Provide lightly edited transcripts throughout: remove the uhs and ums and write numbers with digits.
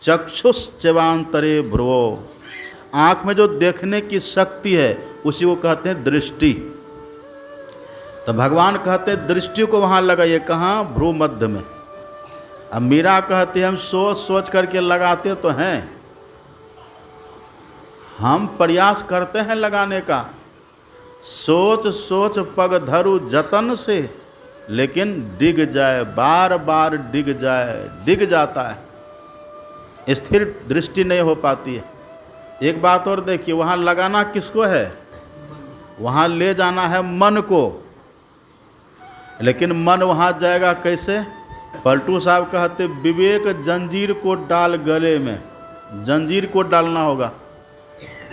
चक्षुश्चैवांतरे भ्रुवो, आँख में जो देखने की शक्ति है उसी को कहते हैं दृष्टि। तो भगवान कहते हैं दृष्टि को वहाँ लगाइए, कहाँ? भ्रू मध्य में। अब मीरा कहती है हम सोच सोच करके लगाते तो हैं, हम प्रयास करते हैं लगाने का, सोच सोच पग धरु जतन से, लेकिन डिग जाए, बार बार डिग जाए, डिग जाता है, स्थिर दृष्टि नहीं हो पाती है। एक बात और देखिए, वहाँ लगाना किसको है? वहाँ ले जाना है मन को, लेकिन मन वहाँ जाएगा कैसे? पलटू साहब कहते विवेक जंजीर को डाल गले में, जंजीर को डालना होगा,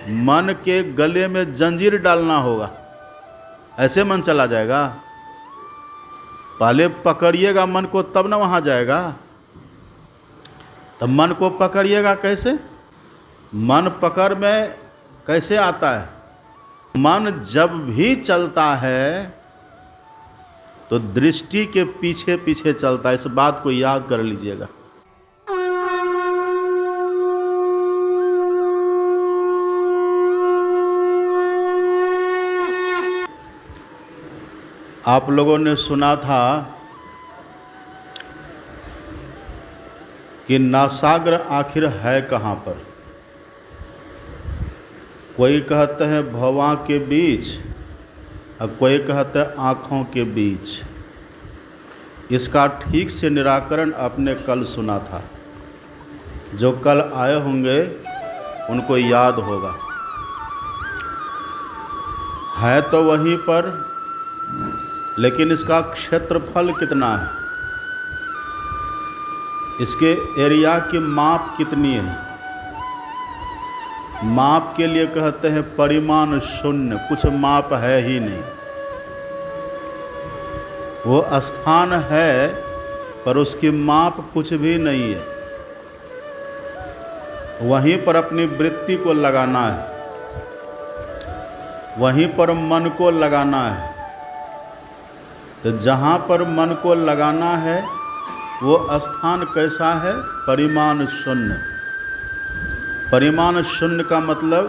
मन के गले में जंजीर डालना होगा, ऐसे मन चला जाएगा? पहले पकड़िएगा मन को तब ना वहाँ जाएगा। तब मन को पकड़िएगा कैसे? मन पकड़ में कैसे आता है? मन जब भी चलता है तो दृष्टि के पीछे पीछे चलता है, इस बात को याद कर लीजिएगा। आप लोगों ने सुना था कि नासाग्र आखिर है कहाँ पर? कोई कहते हैं भौं के बीच, अब कोई कहते हैं आँखों के बीच। इसका ठीक से निराकरण आपने कल सुना था, जो कल आए होंगे उनको याद होगा। है तो वहीं पर, लेकिन इसका क्षेत्रफल कितना है, इसके एरिया की माप कितनी है? माप के लिए कहते हैं परिमाण शून्य, कुछ माप है ही नहीं। वो स्थान है पर उसकी माप कुछ भी नहीं है। वहीं पर अपनी वृत्ति को लगाना है, वहीं पर मन को लगाना है। तो जहाँ पर मन को लगाना है वो स्थान कैसा है? परिमाण शून्य। परिमाण शून्य का मतलब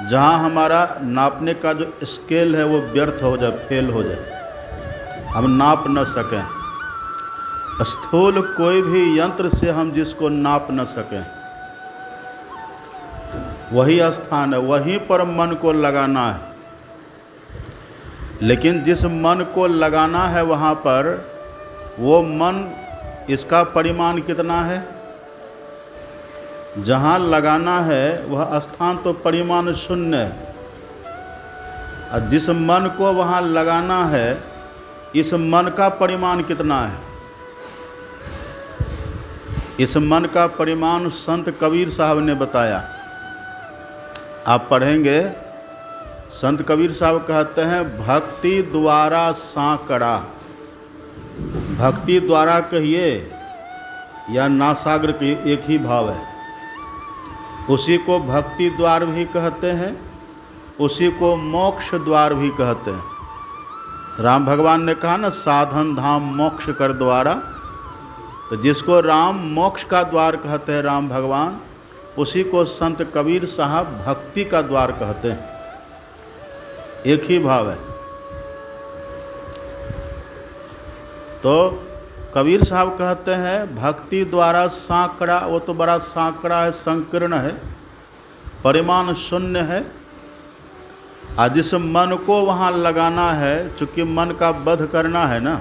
जहाँ हमारा नापने का जो स्केल है वो व्यर्थ हो जाए, फेल हो जाए, हम नाप न सकें। स्थूल कोई भी यंत्र से हम जिसको नाप न सकें, वही स्थान है, वहीं पर मन को लगाना है। लेकिन जिस मन को लगाना है वहाँ पर, वो मन, इसका परिमाण कितना है? जहाँ लगाना है वह स्थान तो परिमाण शून्य है, और जिस मन को वहाँ लगाना है, इस मन का परिमाण कितना है? इस मन का परिमाण संत कबीर साहब ने बताया। आप पढ़ेंगे, संत कबीर साहब कहते हैं भक्ति द्वारा सांकड़ा। भक्ति द्वारा कहिए या नासाग्र कहिए, एक ही भाव है। उसी को भक्ति द्वार भी कहते हैं, उसी को मोक्ष द्वार भी कहते हैं। राम भगवान ने कहा ना, साधन धाम मोक्ष कर द्वारा। तो जिसको राम मोक्ष का द्वार कहते हैं राम भगवान, उसी को संत कबीर साहब भक्ति का द्वार कहते हैं। एक ही भाव है। तो कबीर साहब कहते हैं भक्ति द्वारा सांकड़ा, वो तो बड़ा सांकड़ा है, संकीर्ण है, परिमाण शून्य है। आज जिस मन को वहाँ लगाना है, चूँकि मन का वध करना है ना,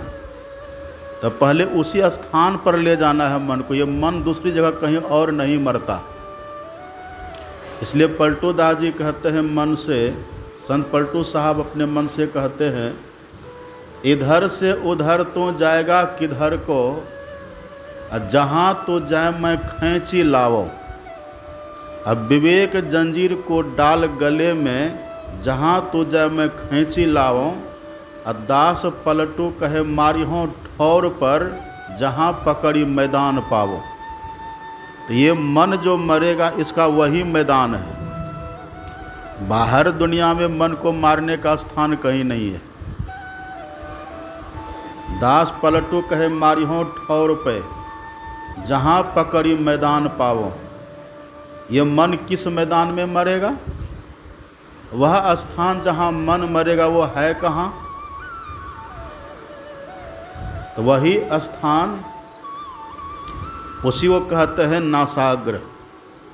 तो पहले उसी स्थान पर ले जाना है मन को। ये मन दूसरी जगह कहीं और नहीं मरता। इसलिए पलटू दास जी कहते हैं मन से, संत पलटू साहब अपने मन से कहते हैं, इधर से उधर तो जाएगा किधर को, जहाँ तो जाए मैं खैंची लावो। अब विवेक जंजीर को डाल गले में, जहाँ तो जाए मैं खैंची लावो। दास पलटू कहे मारिहों ठौर पर, जहाँ पकड़ी मैदान पावो। तो ये मन जो मरेगा इसका वही मैदान है। बाहर दुनिया में मन को मारने का स्थान कहीं नहीं है। दास पलटू कहे मारिहों ठौर पे, जहाँ पकड़ी मैदान पावो। ये मन किस मैदान में मरेगा? वह स्थान जहाँ मन मरेगा वो है कहाँ? तो वही स्थान उसी को कहते हैं नासाग्र,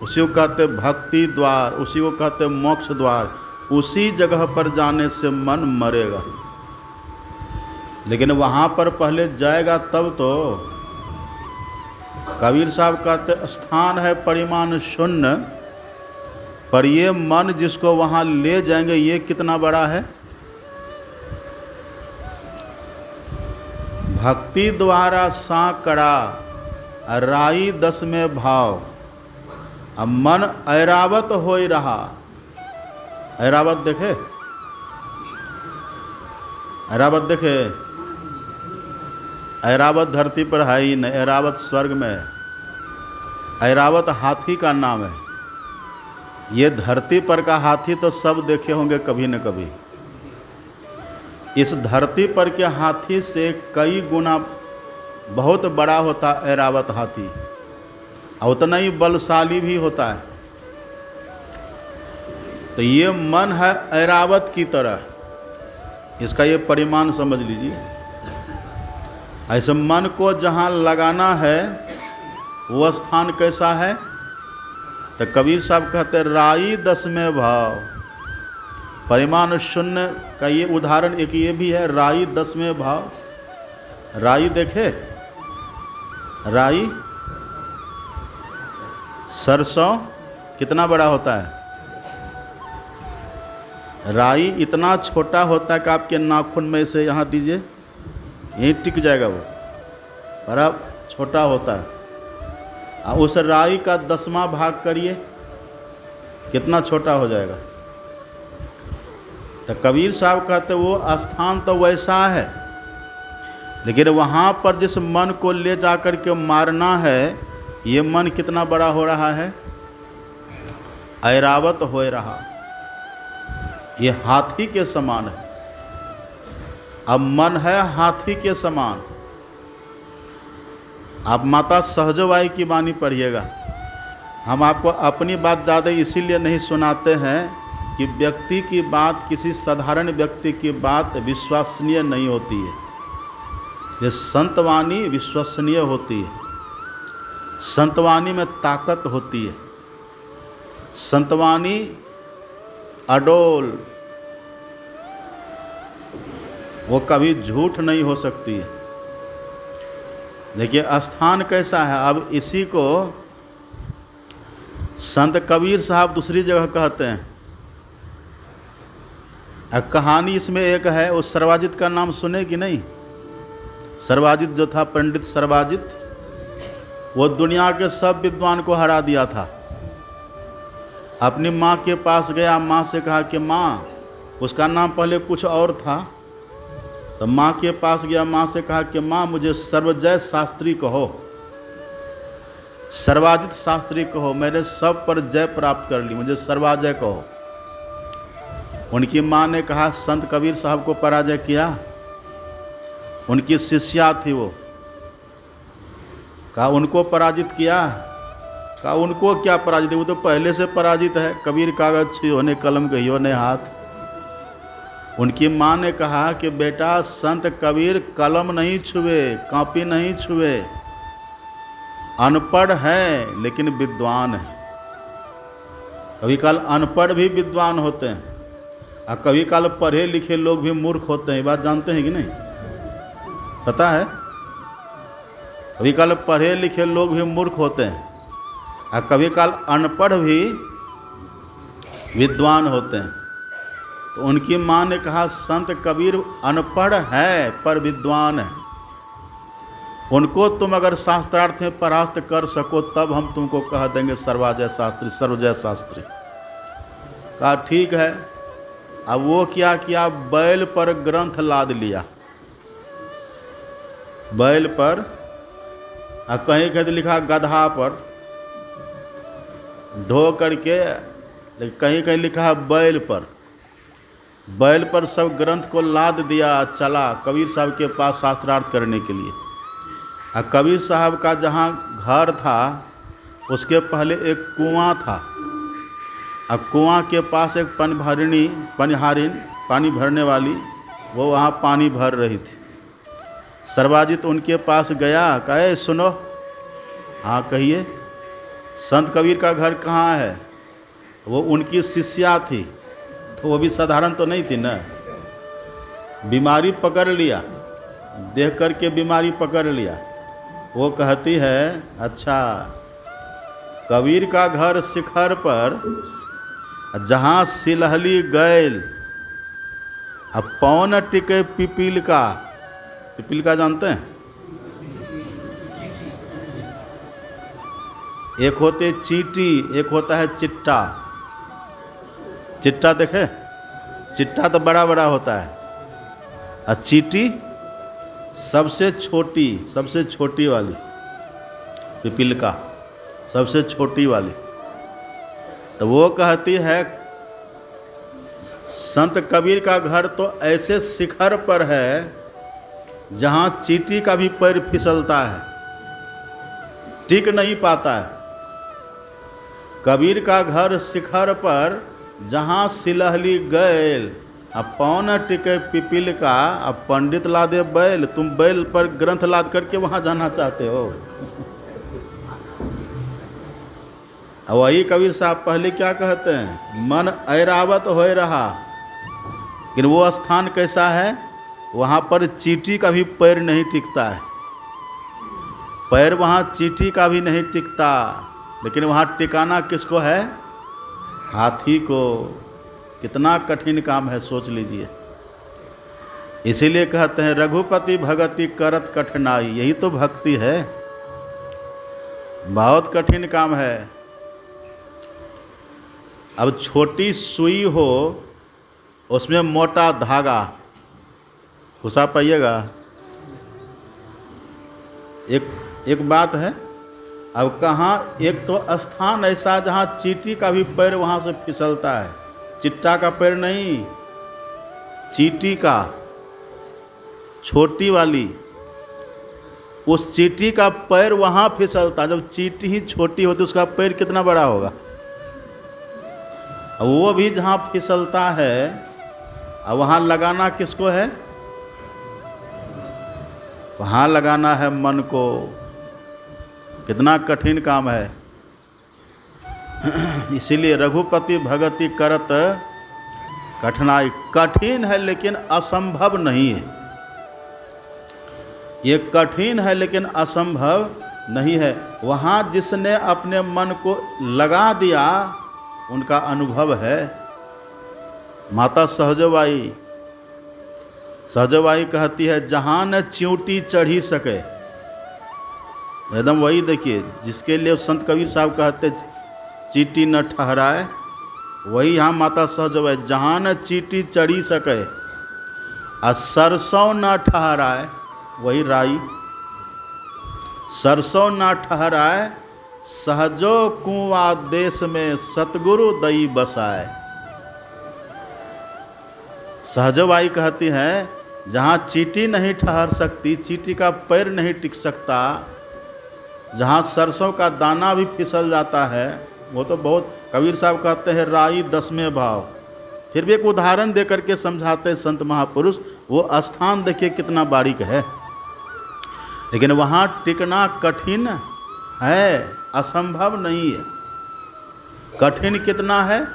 उसी को कहते भक्ति द्वार, उसी को कहते मोक्ष द्वार। उसी जगह पर जाने से मन मरेगा। लेकिन वहाँ पर पहले जाएगा तब तो। कबीर साहब कहते स्थान है परिमाण शून्य, पर ये मन जिसको वहाँ ले जाएंगे ये कितना बड़ा है। भक्ति द्वारा सांकड़ा राई दस में भाव। अब मन ऐरावत हो ही रहा। ऐरावत देखे, ऐरावत देखे। ऐरावत धरती पर है ही नहीं, ऐरावत स्वर्ग में है। ऐरावत हाथी का नाम है। ये धरती पर का हाथी तो सब देखे होंगे कभी न कभी। इस धरती पर के हाथी से कई गुना बहुत बड़ा होता ऐरावत हाथी, और उतना ही बलशाली भी होता है। तो ये मन है ऐरावत की तरह। इसका ये परिमाण समझ लीजिए। ऐसे मन को जहाँ लगाना है वो स्थान कैसा है? तो कबीर साहब कहते राई दस में भाव। परिमाण शून्य का ये उदाहरण एक ये भी है, राई दस में भाव। राई देखे, राई सरसों कितना बड़ा होता है। राई इतना छोटा होता है कि आपके नाखून में से यहाँ दीजिए, यहीं टिक जाएगा वो, बड़ा छोटा होता है। उस राई का 10वां भाग करिए, कितना छोटा हो जाएगा। तो कबीर साहब कहते वो स्थान तो वैसा है, लेकिन वहाँ पर जिस मन को ले जाकर के मारना है, ये मन कितना बड़ा हो रहा है, ऐरावत हो रहा। ये हाथी के समान है। अब मन है हाथी के समान। आप माता सहजबाई की वाणी पढ़िएगा। हम आपको अपनी बात ज़्यादा इसीलिए नहीं सुनाते हैं कि व्यक्ति की बात, किसी साधारण व्यक्ति की बात विश्वसनीय नहीं होती है। ये संतवाणी विश्वसनीय होती है। संतवाणी में ताकत होती है। संतवाणी अडोल, वो कभी झूठ नहीं हो सकती है। देखिए स्थान कैसा है। अब इसी को संत कबीर साहब दूसरी जगह कहते हैं। कहानी इसमें एक है, उस सर्वाजित का नाम सुने कि नहीं? सर्वाजित जो था, पंडित सर्वाजित, वो दुनिया के सब विद्वान को हरा दिया था। अपनी माँ के पास गया, माँ से कहा कि माँ, उसका नाम पहले कुछ और था, तो माँ के पास गया, माँ से कहा कि माँ मुझे सर्वजय शास्त्री कहो, सर्वाजित शास्त्री कहो, मैंने सब पर जय प्राप्त कर ली, मुझे सर्वाजय कहो। उनकी माँ ने कहा संत कबीर साहब को पराजय किया। उनकी शिष्या थी वो, कहा उनको पराजित किया। कहा उनको क्या पराजित, वो तो पहले से पराजित है। कबीर कागज छुई होने कलम कहियो ने हाथ। उनकी माँ ने कहा कि बेटा संत कबीर कलम नहीं छुए, कॉपी नहीं छुए, अनपढ़ है लेकिन विद्वान है। कभी काल अनपढ़ भी विद्वान होते हैं, और कभी काल पढ़े लिखे लोग भी मूर्ख होते हैं। ये बात जानते हैं कि नहीं? पता है? कभी काल पढ़े लिखे लोग भी मूर्ख होते हैं, और कभी काल अनपढ़ भी विद्वान होते हैं। तो उनकी माँ ने कहा संत कबीर अनपढ़ है पर विद्वान है, उनको तुम अगर शास्त्रार्थ में परास्त कर सको तब हम तुमको कह देंगे सर्वाजय शास्त्री, सर्वजय शास्त्री। कहा ठीक है। अब वो क्या किया, बैल पर ग्रंथ लाद लिया। बैल पर, कहीं कहीं लिखा गधा पर ढो करके, कहीं कहीं लिखा है बैल पर। बैल पर सब ग्रंथ को लाद दिया, चला कबीर साहब के पास शास्त्रार्थ करने के लिए। कबीर साहब का जहाँ घर था उसके पहले एक कुआं था। अब कुआं के पास एक पनिहारिन पानी भरने वाली, वो वहाँ पानी भर रही थी। सर्वाजित उनके पास गया, कहे सुनो। हाँ कहिए। संत कबीर का घर कहाँ है? वो उनकी शिष्या थी, तो वो भी साधारण तो नहीं थी ना। बीमारी पकड़ लिया, देख करके बीमारी पकड़ लिया। वो कहती है, अच्छा कबीर का घर शिखर पर, जहाँ सिलहली गैल, अब पौन टिके पिपील का। पिपील का जानते हैं? एक होते चींटी, एक होता है चिट्टा। चिट्टा देखे? चिट्टा तो बड़ा बड़ा होता है, और चींटी सबसे छोटी वाली, पिपील का सबसे छोटी वाली। तो वो कहती है संत कबीर का घर तो ऐसे शिखर पर है जहाँ चींटी का भी पैर फिसलता है, टिक नहीं पाता है। कबीर का घर शिखर पर जहाँ सिलहली गैल, अब पौन टिके पिपील का। अब पंडित ला दे बैल, तुम बैल पर ग्रंथ लाद करके वहाँ जाना चाहते हो। अब वही कबीर साहब पहले क्या कहते हैं, मन ऐरावत होए रहा। लेकिन वो स्थान कैसा है, वहाँ पर चींटी का भी पैर नहीं टिकता है। पैर वहाँ चींटी का भी नहीं टिकता, लेकिन वहाँ टिकाना किसको है? हाथी को। कितना कठिन काम है, सोच लीजिए। इसीलिए कहते हैं रघुपति भगति करत कठिनाई। यही तो भक्ति है, बहुत कठिन काम है। अब छोटी सुई हो, उसमें मोटा धागा घुसा पाइएगा? एक बात है। अब कहाँ, एक तो स्थान ऐसा जहाँ चींटी का भी पैर वहाँ से फिसलता है, चिट्टा का पैर नहीं, चींटी का, छोटी वाली। उस चींटी का पैर वहाँ फिसलता। जब चींटी ही छोटी होती उसका पैर कितना बड़ा होगा। वो भी जहाँ फिसलता है, अब वहाँ लगाना किसको है? वहाँ लगाना है मन को। कितना कठिन काम है। इसीलिए रघुपति भगति करत कठिनाई। कठिन है लेकिन असंभव नहीं है। ये कठिन है लेकिन असंभव नहीं है। वहाँ जिसने अपने मन को लगा दिया उनका अनुभव है। माता सहजबाई कहती है, जहाँ न च्यूटी चढ़ी सके। एकदम वही देखिए, जिसके लिए संत कबीर साहब कहते चींटी न ठहराए, वही यहाँ माता सहजबाई, जहाँ न चींटी चढ़ी सके और सरसों न ठहराए, वही राई। सरसों न ठहराए, सहजो कुआं देश में सतगुरु दई बसाए। सहजबाई कहती है, जहाँ चींटी नहीं ठहर सकती, चींटी का पैर नहीं टिक सकता, जहाँ सरसों का दाना भी फिसल जाता है, वो तो बहुत, कबीर साहब कहते हैं राई 10वें भाव। फिर भी एक उदाहरण दे करके समझाते संत महापुरुष। वो स्थान देखिए कितना बारीक है, लेकिन वहाँ टिकना कठिन है, असंभव नहीं है। कठिन कितना है?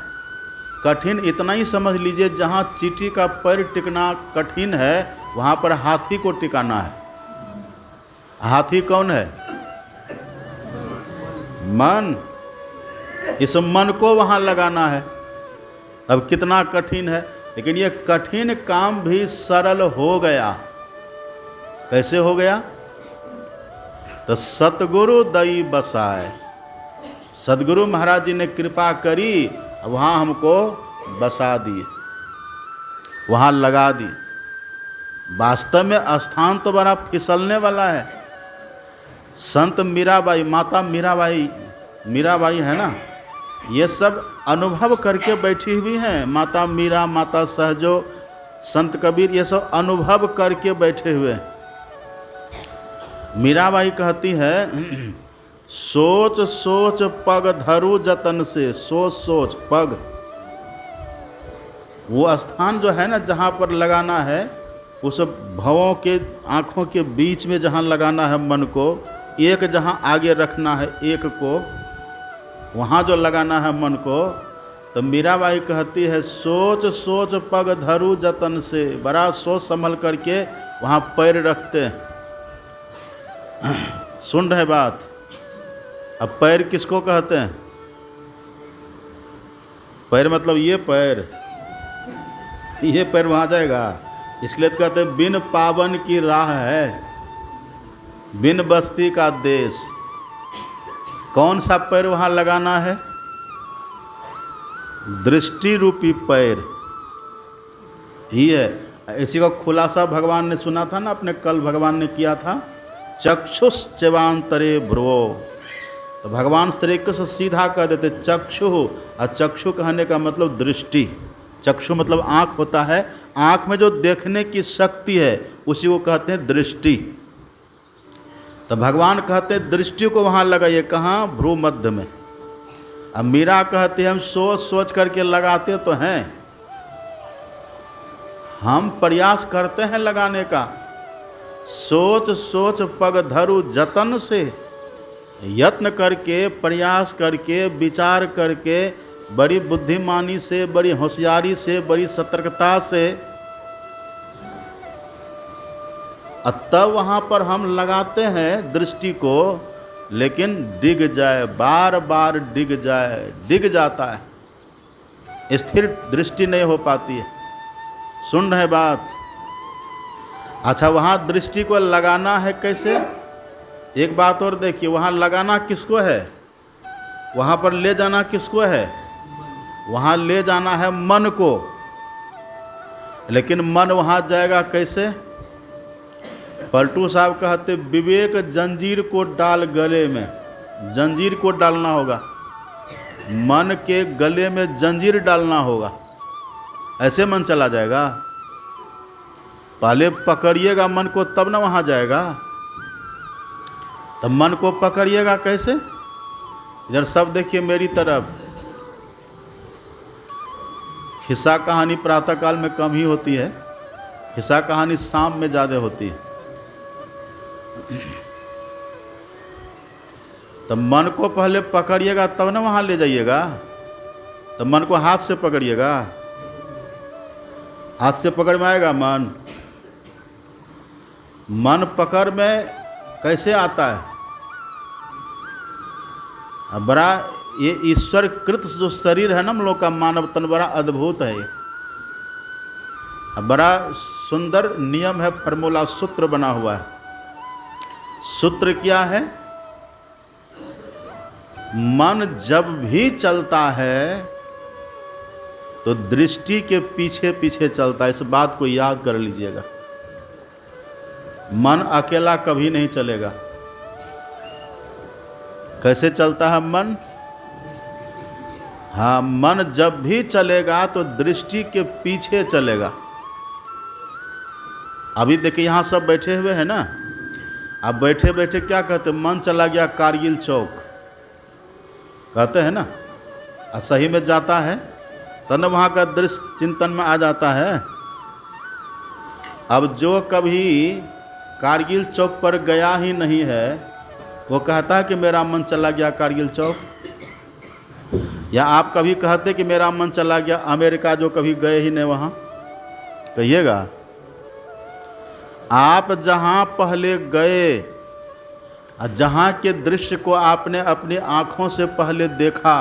कठिन इतना ही समझ लीजिए, जहाँ चींटी का पैर टिकना कठिन है, वहाँ पर हाथी को टिकाना है। हाथी कौन है? मन। इस मन को वहाँ लगाना है। अब कितना कठिन है, लेकिन ये कठिन काम भी सरल हो गया। कैसे हो गया? तो सतगुरु दई बसाए। सदगुरु महाराज जी ने कृपा करी, वहाँ हमको बसा दिए, वहाँ लगा दिए। वास्तव में स्थान तो बड़ा फिसलने वाला है। संत मीराबाई, माता मीराबाई है ना, ये सब अनुभव करके बैठी हुई हैं। माता मीरा, माता सहजो, संत कबीर, ये सब अनुभव करके बैठे हुए हैं। मीराबाई कहती है, सोच सोच पग धरु जतन से, सोच सोच पग, वो स्थान जो है ना जहाँ पर लगाना है, उस भवों के आँखों के बीच में जहाँ लगाना है मन को, एक जहाँ आगे रखना है एक को, वहाँ जो लगाना है मन को, तो मीराबाई कहती है सोच सोच पग धरु जतन से, बड़ा सोच संभल करके वहाँ पैर रखते हैं। सुन रहे बात? अब पैर किसको कहते हैं? पैर मतलब ये पैर, ये पैर वहाँ जाएगा, इसलिए तो कहते हैं बिन पावन की राह है, बिन बस्ती का देश। कौन सा पैर वहाँ लगाना है? दृष्टि रूपी पैर ही है। इसी का खुलासा भगवान ने सुना था ना, अपने कल भगवान ने किया था, चक्षुष च्यवांतरे भ्रुवो। तो भगवान श्री कृष्ण सीधा कह देते चक्षु, और चक्षु कहने का मतलब दृष्टि। चक्षु मतलब आँख होता है, आँख में जो देखने की शक्ति है उसी को कहते हैं दृष्टि। तो भगवान कहते हैं दृष्टि को वहाँ लगाइए, कहाँ? भ्रू मध्य में। अब मीरा कहते हैं हम सोच सोच करके लगाते तो हैं, हम प्रयास करते हैं लगाने का। सोच सोच पग धरु जतन से, यत्न करके, प्रयास करके, विचार करके, बड़ी बुद्धिमानी से, बड़ी होशियारी से, बड़ी सतर्कता से, तब वहाँ पर हम लगाते हैं दृष्टि को, लेकिन डिग जाए, बार बार डिग जाए, डिग जाता है, स्थिर दृष्टि नहीं हो पाती है। सुन रहे बात? अच्छा, वहाँ दृष्टि को लगाना है कैसे? एक बात और देखिए, वहाँ लगाना किसको है? वहाँ पर ले जाना किसको है? वहाँ ले जाना है मन को। लेकिन मन वहाँ जाएगा कैसे? पलटू साहब कहते विवेक जंजीर को डाल गले में, जंजीर को डालना होगा, मन के गले में जंजीर डालना होगा, ऐसे मन चला जाएगा। पहले पकड़िएगा मन को तब ना वहाँ जाएगा। तब मन को पकड़िएगा कैसे? इधर सब देखिए मेरी तरफ। खिस्सा कहानी प्रातःकाल में कम ही होती है, खिस्सा कहानी शाम में ज़्यादा होती है। तो मन को पहले पकड़िएगा तब ना वहाँ ले जाइएगा। तो मन को हाथ से पकड़िएगा, हाथ से पकड़ में आएगा मन? मन पकड़ में कैसे आता है? अब बड़ा ये ईश्वर कृत जो शरीर है ना हम लोग का मानव तन, बड़ा अद्भुत है। अब बड़ा सुंदर नियम है, फॉर्मूला, सूत्र बना हुआ है। सूत्र क्या है? मन जब भी चलता है तो दृष्टि के पीछे पीछे चलता है। इस बात को याद कर लीजिएगा। मन अकेला कभी नहीं चलेगा। कैसे चलता है मन? हाँ, मन जब भी चलेगा तो दृष्टि के पीछे चलेगा। अभी देखिए यहाँ सब बैठे हुए हैं ना, अब बैठे बैठे क्या कहते? मन चला गया कारगिल चौक, कहते हैं ना। और सही में जाता है तब न वहाँ का दृश्य चिंतन में आ जाता है। अब जो कभी कारगिल चौक पर गया ही नहीं है वो कहता है कि मेरा मन चला गया कारगिल चौक। या आप कभी कहते कि मेरा मन चला गया अमेरिका, जो कभी गए ही नहीं वहाँ? कहिएगा। आप जहाँ पहले गए, जहाँ के दृश्य को आपने अपनी आँखों से पहले देखा,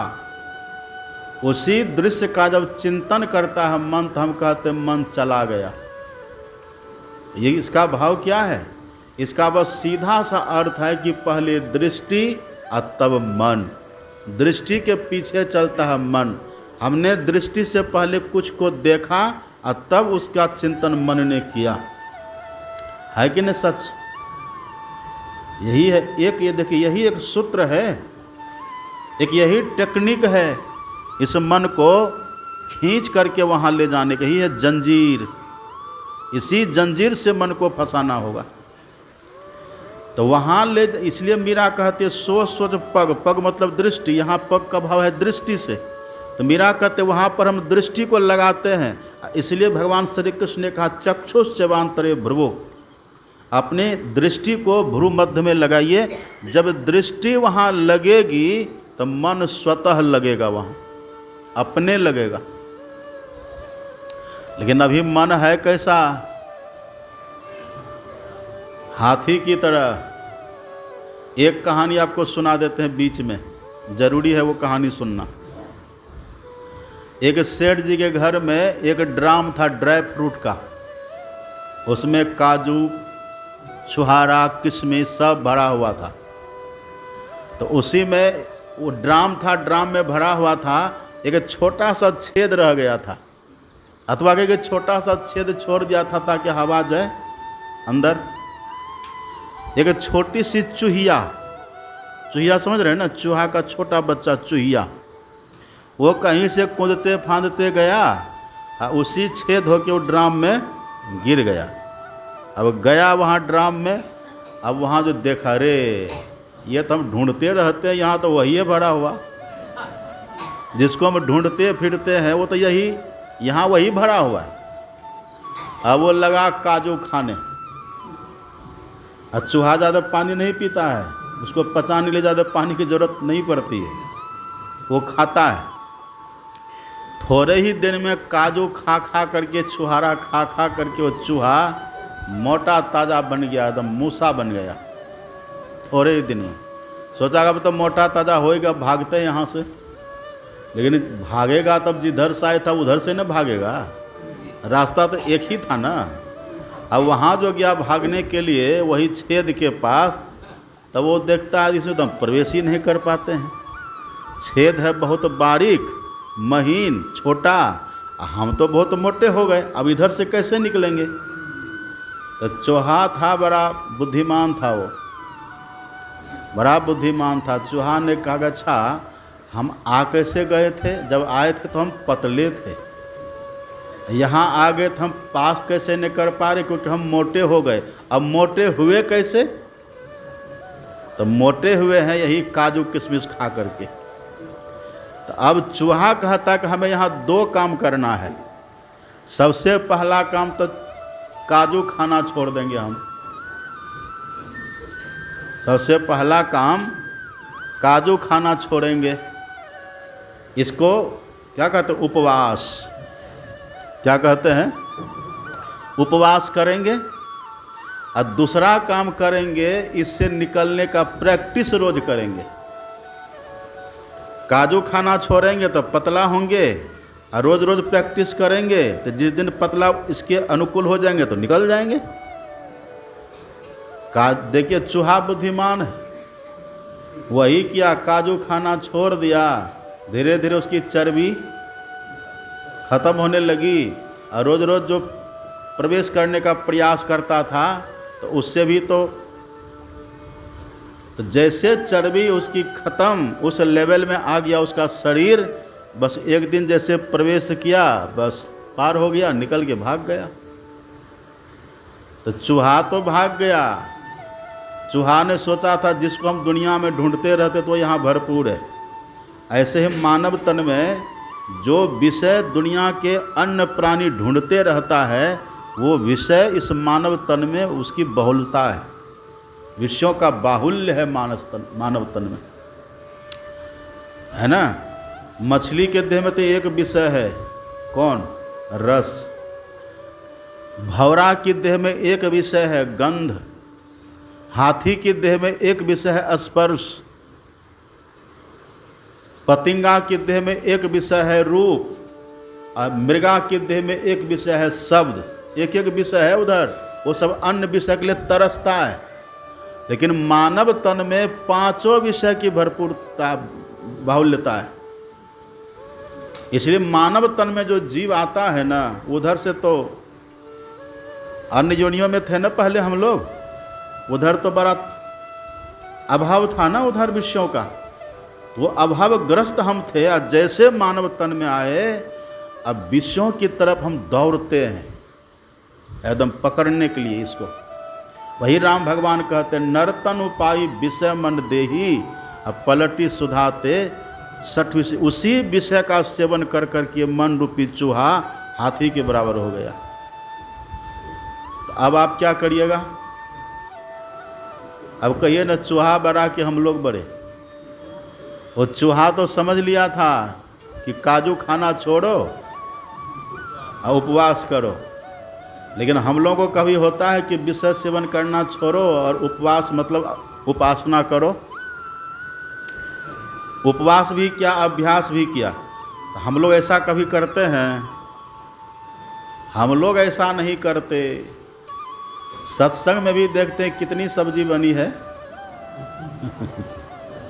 उसी दृश्य का जब चिंतन करता है मन, तो हम कहते मन चला गया। ये इसका भाव क्या है? इसका बस सीधा सा अर्थ है कि पहले दृष्टि और तब मन। दृष्टि के पीछे चलता है मन। हमने दृष्टि से पहले कुछ को देखा और तब उसका चिंतन मन ने किया, है कि नहीं सच? यही है एक, ये देखिए, यही एक सूत्र है, एक यही टेक्निक है इस मन को खींच करके वहाँ ले जाने की। यही है जंजीर। इसी जंजीर से मन को फंसाना होगा। तो वहाँ ले, इसलिए मीरा कहते हैं सोच सोच पग, पग मतलब दृष्टि, यहाँ पग का भाव है दृष्टि से। तो मीरा कहते वहाँ पर हम दृष्टि को लगाते हैं, इसलिए भगवान श्री कृष्ण ने कहा चक्षुश्चवांतरे भ्रुवो, अपने दृष्टि को भ्रू मध्य में लगाइए। जब दृष्टि वहाँ लगेगी तो मन स्वतः लगेगा, वहाँ अपने लगेगा। लेकिन अभी मन है कैसा, हाथी की तरह। एक कहानी आपको सुना देते हैं बीच में, जरूरी है वो कहानी सुनना। एक सेठ जी के घर में एक ड्राम था ड्राई फ्रूट का, उसमें काजू छुहारा किशमिश सब भरा हुआ था। तो उसी में वो ड्राम था, ड्राम में भरा हुआ था, एक छोटा सा छेद रह गया था, अथवा कि छोटा सा छेद छोड़ दिया था ताकि हवा जाए अंदर। एक छोटी सी चूहिया, चूहिया समझ रहे हैं ना, चूहा का छोटा बच्चा चूहिया, वो कहीं से कूदते फांदते गया, उसी छेद होके वो ड्राम में गिर गया। अब गया वहाँ ड्राम में, अब वहाँ जो देखा, रे ये तो हम ढूंढते रहते हैं, यहाँ तो वही है भरा हुआ, जिसको हम ढूंढते फिरते हैं वो तो यही, यहाँ वही भरा हुआ है। अब वो लगा काजू खाने। अब चूहा ज़्यादा पानी नहीं पीता है, उसको पचाने के लिए ज़्यादा पानी की ज़रूरत नहीं पड़ती है, वो खाता है। थोड़े ही दिन में काजू खा खा करके, छुहारा खा खा करके वो चूहा मोटा ताज़ा बन गया, एकदम मूसा बन गया थोड़े ही दिन में। सोचा अब तो मोटा ताज़ा होएगा, भागते यहाँ से, लेकिन भागेगा तब जिधर से आया था उधर से न भागेगा, रास्ता तो एक ही था ना। अब वहाँ जो गया भागने के लिए वही छेद के पास, तब वो देखता है इसमें तो हम प्रवेश ही नहीं कर पाते हैं, छेद है बहुत बारीक महीन छोटा, हम तो बहुत मोटे हो गए, अब इधर से कैसे निकलेंगे। तो चूहा था बड़ा बुद्धिमान था, वो बड़ा बुद्धिमान था। चूहा ने कहा अच्छा हम आ कैसे गए थे, जब आए थे तो हम पतले थे, यहाँ आ गए तो हम पास कैसे नहीं कर पा रहे क्योंकि हम मोटे हो गए। अब मोटे हुए कैसे, तो मोटे हुए हैं यही काजू किशमिश खा करके। तो अब चूहा कहता कि हमें यहाँ दो काम करना है। सबसे पहला काम तो काजू खाना छोड़ देंगे हम, सबसे पहला काम काजू खाना छोड़ेंगे। इसको क्या कहते हैं, उपवास, क्या कहते हैं, उपवास करेंगे। और दूसरा काम करेंगे, इससे निकलने का प्रैक्टिस रोज करेंगे। काजू खाना छोड़ेंगे तो पतला होंगे, और रोज रोज प्रैक्टिस करेंगे तो जिस दिन पतला इसके अनुकूल हो जाएंगे तो निकल जाएंगे। देखिए चूहा बुद्धिमान है, वही किया, काजू खाना छोड़ दिया, धीरे धीरे उसकी चर्बी खत्म होने लगी, और रोज रोज जो प्रवेश करने का प्रयास करता था तो उससे भी तो जैसे चर्बी उसकी खत्म, उस लेवल में आ गया उसका शरीर, बस एक दिन जैसे प्रवेश किया बस पार हो गया, निकल के भाग गया। तो चूहा तो भाग गया, चूहा ने सोचा था जिसको हम दुनिया में ढूंढते रहते तो यहाँ भरपूर है। ऐसे ही मानव तन में जो विषय दुनिया के अन्य प्राणी ढूंढते रहता है, वो विषय इस मानव तन में उसकी बहुलता है, विषयों का बाहुल्य है मानव तन में, है ना। मछली के देह में तो एक विषय है, कौन, रस। भंवरा की देह में एक विषय है, गंध। हाथी की देह में एक विषय है, स्पर्श। पतिंगा की देह में एक विषय है, रूप। और मृगा की देह में एक विषय है, शब्द। एक एक विषय है उधर, वो सब अन्य विषय के लिए तरसता है। लेकिन मानव तन में पांचों विषय की भरपूरता बाहुल्यता है। इसलिए मानव तन में जो जीव आता है ना, उधर से तो अन्य योनियों में थे ना पहले हम लोग, उधर तो बड़ा अभाव था ना उधर विषयों का, वो अभावग्रस्त हम थे। और जैसे मानव तन में आए, अब विषयों की तरफ हम दौड़ते हैं एकदम पकड़ने के लिए इसको। वही राम भगवान कहते नरतन उपाय विषय मन देही, अब पलटी सुधाते 60 विषय। उसी विषय का सेवन कर करके मन रूपी चूहा हाथी के बराबर हो गया। तो अब आप क्या करिएगा? अब कहिए न चूहा बड़ा कि हम लोग बड़े। वो चूहा तो समझ लिया था कि काजू खाना छोड़ो और उपवास करो, लेकिन हम लोगों को कभी होता है कि विषय सेवन करना छोड़ो और उपवास मतलब उपासना करो। उपवास भी किया, अभ्यास भी किया। तो हम लोग ऐसा कभी करते हैं? हम लोग ऐसा नहीं करते। सत्संग में भी देखते हैं कितनी सब्जी बनी है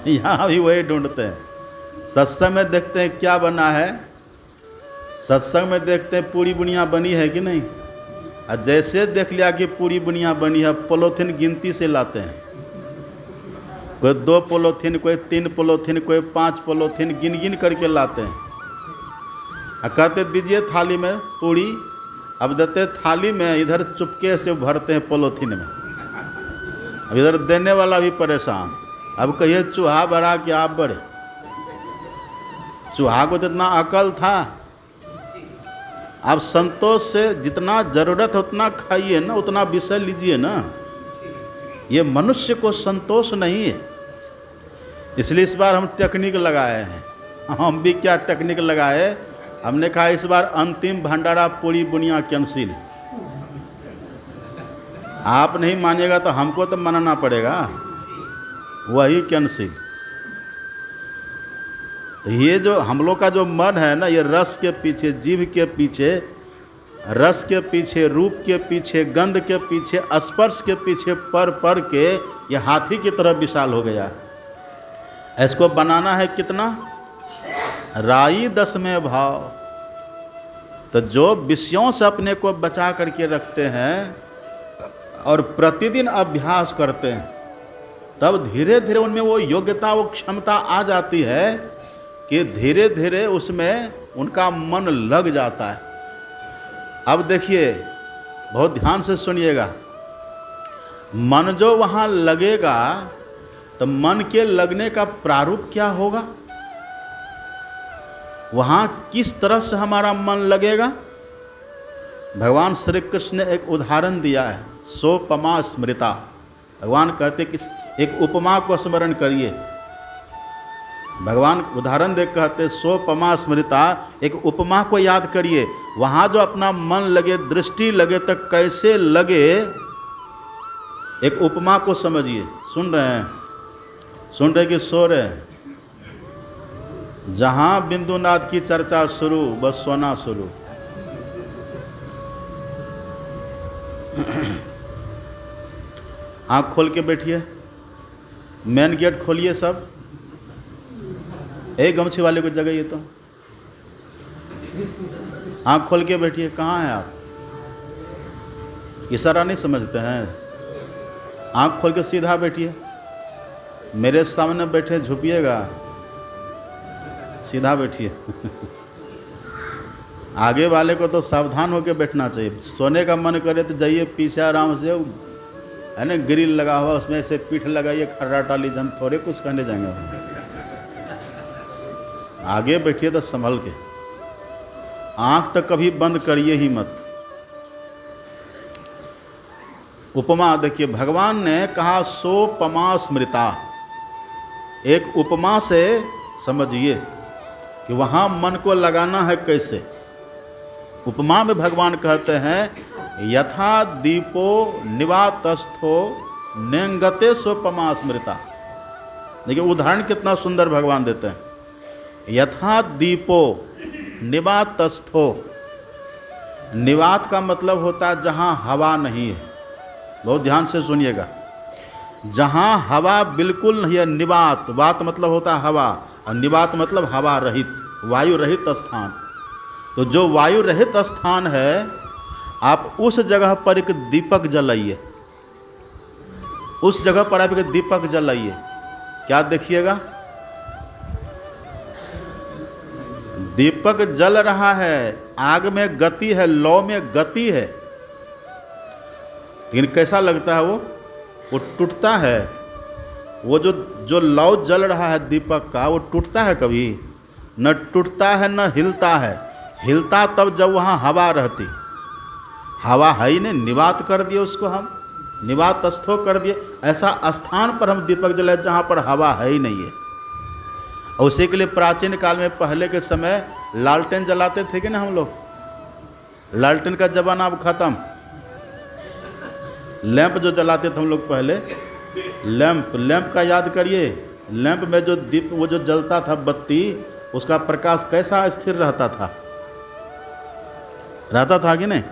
यहाँ भी वही ढूंढते हैं। सत्संग में देखते हैं क्या बना है, सत्संग में देखते हैं पूरी बुनिया बनी है कि नहीं। और जैसे देख लिया कि पूरी बुनिया बनी है, पॉलीथिन गिनती से लाते हैं। कोई 2 पॉलीथिन, कोई 3 पॉलीथिन, कोई 5 पॉलीथिन गिन गिन करके लाते हैं और कहते दीजिए थाली में पूरी। अब देते थाली में, इधर चुपके से भरते हैं पॉलीथिन में। अब इधर देने वाला भी परेशान। अब कहिए चूहा बड़ा कि आप बड़े? चूहा को जितना अकल था। आप संतोष से जितना ज़रूरत है उतना खाइए ना, उतना विषय लीजिए ना। ये मनुष्य को संतोष नहीं है। इसलिए इस बार हम टेक्निक लगाए हैं। हम भी क्या टेक्निक लगाए, हमने कहा इस बार अंतिम भंडारा पूरी बुनिया कैंसिल। आप नहीं मानिएगा तो हमको तो मानना पड़ेगा, वही कैंसिल। तो ये जो हम लोग का जो मन है ना, ये रस के पीछे, जीभ के पीछे, रस के पीछे, रूप के पीछे, गंध के पीछे, स्पर्श के पीछे पर के ये हाथी की तरह विशाल हो गया है। इसको बनाना है कितना? राई 10 में भाव। तो जो विषयों से अपने को बचा करके रखते हैं और प्रतिदिन अभ्यास करते हैं, तब धीरे धीरे उनमें वो योग्यता, वो क्षमता आ जाती है कि धीरे धीरे उसमें उनका मन लग जाता है। अब देखिए, बहुत ध्यान से सुनिएगा, मन जो वहाँ लगेगा तो मन के लगने का प्रारूप क्या होगा? वहाँ किस तरह से हमारा मन लगेगा? भगवान श्री कृष्ण ने एक उदाहरण दिया है, सोपमा स्मृता। भगवान कहते कि एक उपमा को स्मरण करिए। भगवान उदाहरण देख कहते सोपमा स्मृता, एक उपमा को याद करिए। वहाँ जो अपना मन लगे, दृष्टि लगे तो कैसे लगे, एक उपमा को समझिए। सुन रहे हैं? सुन रहे कि सो रहे हैं? जहाँ बिंदुनाथ की चर्चा शुरू, बस सोना शुरू। आँख खोल के बैठिए, मेन गेट खोलिए सब। एक गमछी वाले को जगाइए तो। आँख खोल के बैठिए। कहाँ हैं आप? इशारा नहीं समझते हैं? आँख खोल के सीधा बैठिए। मेरे सामने बैठे, झुकिएगा, सीधा बैठिए। आगे वाले को तो सावधान होकर बैठना चाहिए। सोने का मन करे तो जाइए पीछे आराम से, है ना, ग्रिल लगा हुआ, उसमें से पीठ लगाइए, खर्राटा लीजिए। हम थोड़े कुछ कहने जाएंगे। आगे बैठिए तो संभल के। आँख तक कभी बंद करिए ही मत। उपमा देखिए, भगवान ने कहा सोपमा स्मृता। एक उपमा से समझिए कि वहाँ मन को लगाना है कैसे। उपमा में भगवान कहते हैं यथा दीपो निवातस्थो नेंगते सोपमा स्मृता। देखिए उदाहरण कितना सुंदर भगवान देते हैं। यथा दीपो निवातस्थो, निवात का मतलब होता है जहाँ हवा नहीं है। बहुत ध्यान से सुनिएगा। जहाँ हवा बिल्कुल नहीं है, निवात, वात मतलब होता है हवा, और निवात मतलब हवा रहित, वायु रहित स्थान। तो जो वायु रहित स्थान है, आप उस जगह पर एक दीपक जलाइए। उस जगह पर आप एक दीपक जलाइए। क्या देखिएगा? दीपक जल रहा है, आग में गति है, लौ में गति है, लेकिन कैसा लगता है वो? वो टूटता है। वो जो लौ जल रहा है दीपक का, वो टूटता है कभी? न टूटता है न हिलता है। हिलता तब जब वहाँ हवा रहती। हवा है ही नहीं, निवात कर दिए उसको हम, निवात स्थो कर दिए। ऐसा स्थान पर हम दीपक जलाए जहाँ पर हवा है ही नहीं है। और उसी के लिए प्राचीन काल में, पहले के समय लालटेन जलाते थे कि ना हम लोग। लालटेन का जमाना अब खत्म। लैंप जो जलाते थे हम लोग पहले, लैंप का याद करिए। लैंप में जो दीप वो जो जलता था बत्ती, उसका प्रकाश कैसा स्थिर रहता था कि नहीं?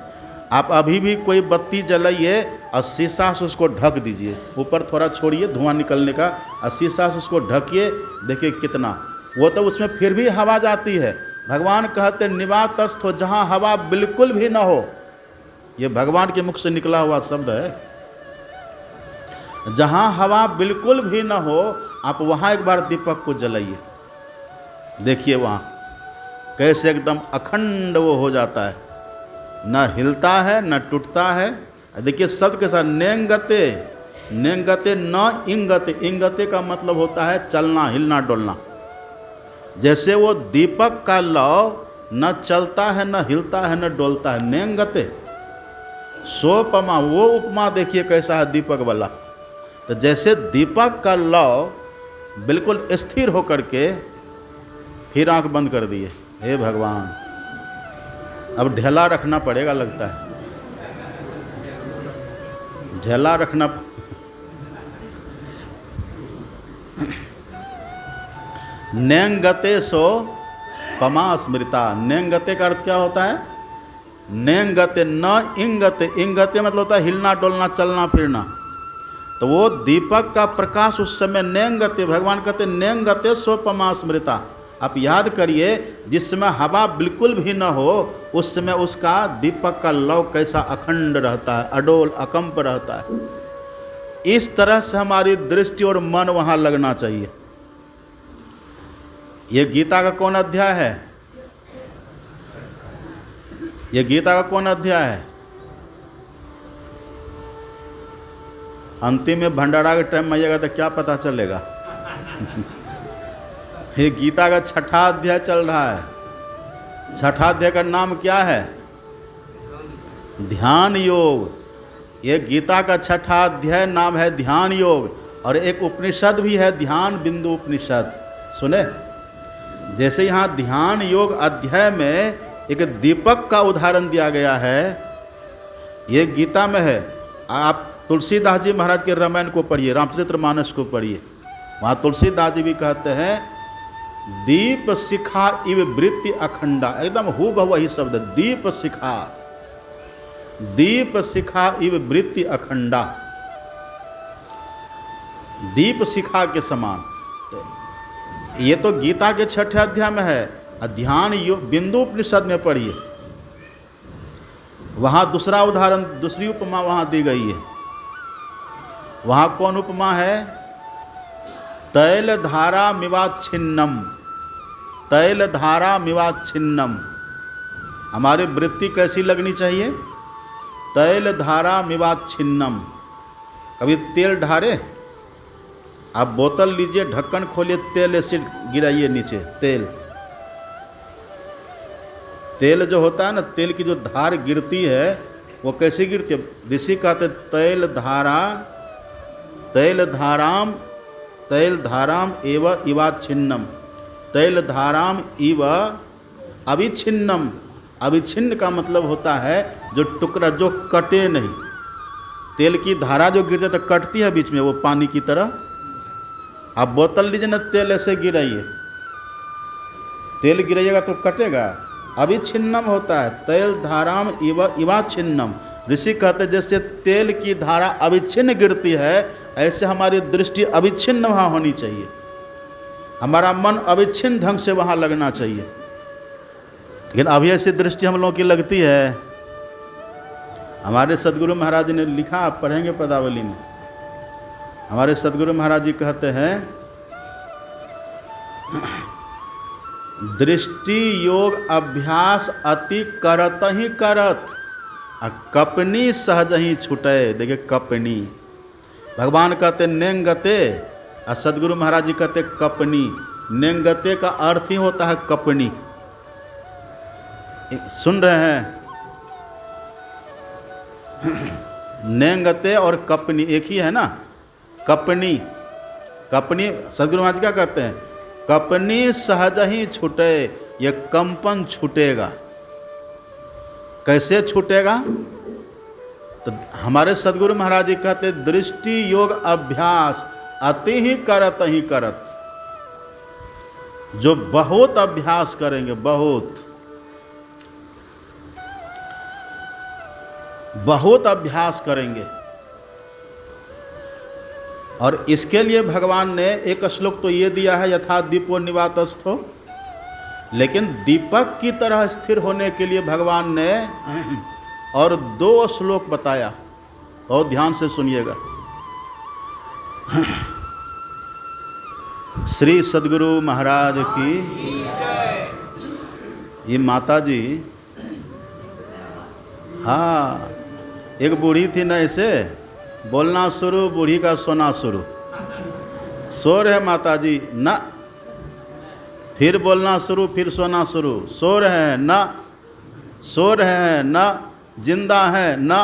आप अभी भी कोई बत्ती जलाइए और शीशा से उसको ढक दीजिए, ऊपर थोड़ा छोड़िए धुआं निकलने का, और शीशा से उसको ढकिए, देखिए कितना, वो तो उसमें फिर भी हवा जाती है। भगवान कहते निवातस्थ हो, जहाँ हवा बिल्कुल भी ना हो। ये भगवान के मुख से निकला हुआ शब्द है। जहाँ हवा बिल्कुल भी ना हो, आप वहाँ एक बार दीपक को जलाइए, देखिए वहाँ कैसे एकदम अखंड वो हो जाता है, न हिलता है न टूटता है। देखिए शब्द के साथ नेंगते, नेंगते न इंगते। इंगते का मतलब होता है चलना, हिलना डोलना। जैसे वो दीपक का लौ न चलता है न हिलता है न डोलता है, नेंगते सोपमा। वो उपमा देखिए कैसा है दीपक वाला। तो जैसे दीपक का लौ बिल्कुल स्थिर होकर के, फिर आंख बंद कर दिए। हे भगवान, अब ढेला रखना पड़ेगा लगता है, ढेला रखना। नेंगते सो पमा स्मृता। नेंगते का अर्थ क्या होता है? नेंगते न इंगते। इंगते मतलब होता है हिलना डोलना, चलना फिरना। तो वो दीपक का प्रकाश उस समय नेंगते, भगवान कहते नेंगते सो पमा स्मृता। आप याद करिए, जिस समय हवा बिल्कुल भी न हो, उस समय उसका दीपक का लौ कैसा अखंड रहता है, अडोल अकंप रहता है। इस तरह से हमारी दृष्टि और मन वहाँ लगना चाहिए। ये गीता का कौन अध्याय है? ये गीता का कौन अध्याय है? अंतिम में भंडारा के टाइम में आइएगा तो क्या पता चलेगा। ये गीता का 6ठा अध्याय चल रहा है। 6ठा अध्याय का नाम क्या है? ध्यान योग। ये गीता का 6ठा अध्याय नाम है ध्यान योग। और एक उपनिषद भी है, ध्यान बिंदु उपनिषद। सुने, जैसे यहाँ ध्यान योग अध्याय में एक दीपक का उदाहरण दिया गया है, ये गीता में है। आप तुलसीदास जी महाराज के रामायण को पढ़िए, रामचरितमानस को पढ़िए। वहाँ तुलसीदास जी भी कहते हैं दीप शिखा इव वृत्ति अखंडा। एकदम हूबहू वही शब्द, दीप शिखा, दीप शिखा इव वृत्ति अखंडा, दीप शिखा के समान। ये तो गीता के 6ठे अध्याय में है। ध्यान बिंदु उपनिषद में पढ़िए, वहाँ दूसरा उदाहरण, दूसरी उपमा वहाँ दी गई है। वहाँ कौन उपमा है? तैल धारा मिवाच्छिन्नम, तैल धारा मिवाच्छिन्नम। हमारी वृत्ति कैसी लगनी चाहिए? तैल धारा मिवाच्छिन्नम। कभी तेल ढारे? आप बोतल लीजिए, ढक्कन खोलिए, तेल एसिड गिराइए नीचे। तेल जो होता है ना, तेल की जो धार गिरती है वो कैसी गिरती है? ऋषि कहते तैल धारा, तैल धाराम एव इवाच्छिन्नम, तैल धाराम इव अविच्छिन्नम। अविच्छिन्न का मतलब होता है जो टुकड़ा, जो कटे नहीं। तेल की धारा जो गिरती है तो कटती है बीच में, वो पानी की तरह। आप बोतल लीजिए ना, तेल ऐसे गिराइए, तेल गिराइएगा तो कटेगा। अविच्छिन्नम होता है, तैल धाराम इवाच्छिन्नम। ऋषि कहते जैसे तेल की धारा अविच्छिन्न गिरती है, ऐसे हमारी दृष्टि अविच्छिन्न वहाँ होनी चाहिए। हमारा मन अविच्छिन्न ढंग से वहाँ लगना चाहिए। लेकिन अभी ऐसी दृष्टि हम लोगों की लगती है। हमारे सदगुरु महाराज ने लिखा, आप पढ़ेंगे पदावली में। हमारे सदगुरु महाराज जी कहते हैं दृष्टि योग अभ्यास अति करत ही करत, कपनी सहज ही छुटे। देखिए कपनी, भगवान कहते नेंगते और सदगुरु महाराज जी कहते कपनी। नेंगते का अर्थ ही होता है कपनी। सुन रहे हैं? नेंगते और कपनी एक ही है ना। कपनी, कपनी सदगुरु महाराज क्या कहते हैं? कपनी सहज ही छूटे, ये कंपन छूटेगा। कैसे छूटेगा? तो हमारे सदगुरु महाराज जी कहते दृष्टि योग अभ्यास अति ही करत, जो बहुत अभ्यास करेंगे, बहुत अभ्यास करेंगे। और इसके लिए भगवान ने एक श्लोक तो ये दिया है, यथा दीपो निवातस्थो, लेकिन दीपक की तरह स्थिर होने के लिए भगवान ने और 2 श्लोक बताया। बहुत ध्यान से सुनिएगा। श्री सद्गुरु महाराज की। ये माता जी, हाँ, एक बूढ़ी थी ना, ऐसे बोलना शुरू, बूढ़ी का सोना शुरू। सो रहे माता जी ना, फिर बोलना शुरू, फिर सोना शुरू। सो रहे हैं ना, सो रहे हैं ना, जिंदा है ना।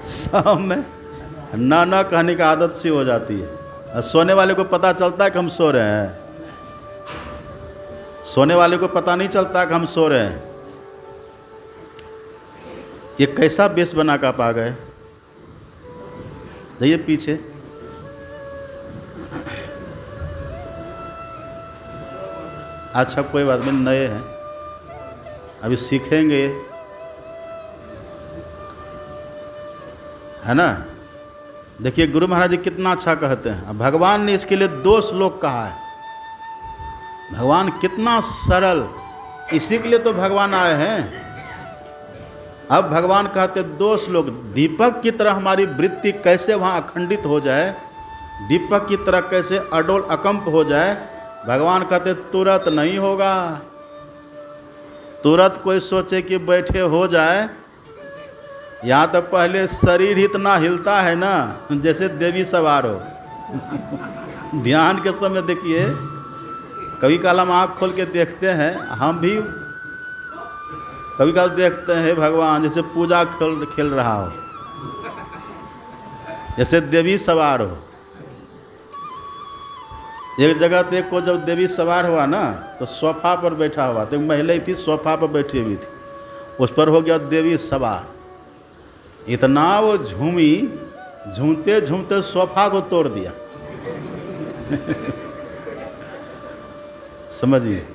सब में ना कहने की आदत सी हो जाती है। और सोने वाले को पता चलता है कि हम सो रहे हैं, सोने वाले को पता नहीं चलता कि हम सो रहे हैं। ये कैसा बेस बना कर पा गए? जाइए पीछे। अच्छा कोई बात नहीं, नए हैं, अभी सीखेंगे, है ना। देखिए गुरु महाराज जी कितना अच्छा कहते हैं। भगवान ने इसके लिए 2 श्लोक कहा है। भगवान कितना सरल, इसी के लिए तो भगवान आए हैं। अब भगवान कहते 2 श्लोक, दीपक की तरह हमारी वृत्ति कैसे वहाँ अखंडित हो जाए, दीपक की तरह कैसे अडोल अकंप हो जाए। भगवान कहते तुरंत नहीं होगा। तुरंत कोई सोचे कि बैठे हो जाए, यहाँ तो पहले शरीर इतना हिलता है ना जैसे देवी सवार हो। ध्यान के समय देखिए, कभी काल हम आँख खोल के देखते हैं, हम भी कभी काल देखते हैं भगवान जैसे पूजा खेल रहा हो, जैसे देवी सवार हो। एक जगह तो एक को जब देवी सवार हुआ ना, तो सोफा पर बैठा हुआ, तो एक महिला थी सोफा पर बैठी हुई थी, उस पर हो गया देवी सवार। इतना वो झूमी, झूमते झूमते सोफा को तोड़ दिया। समझिए।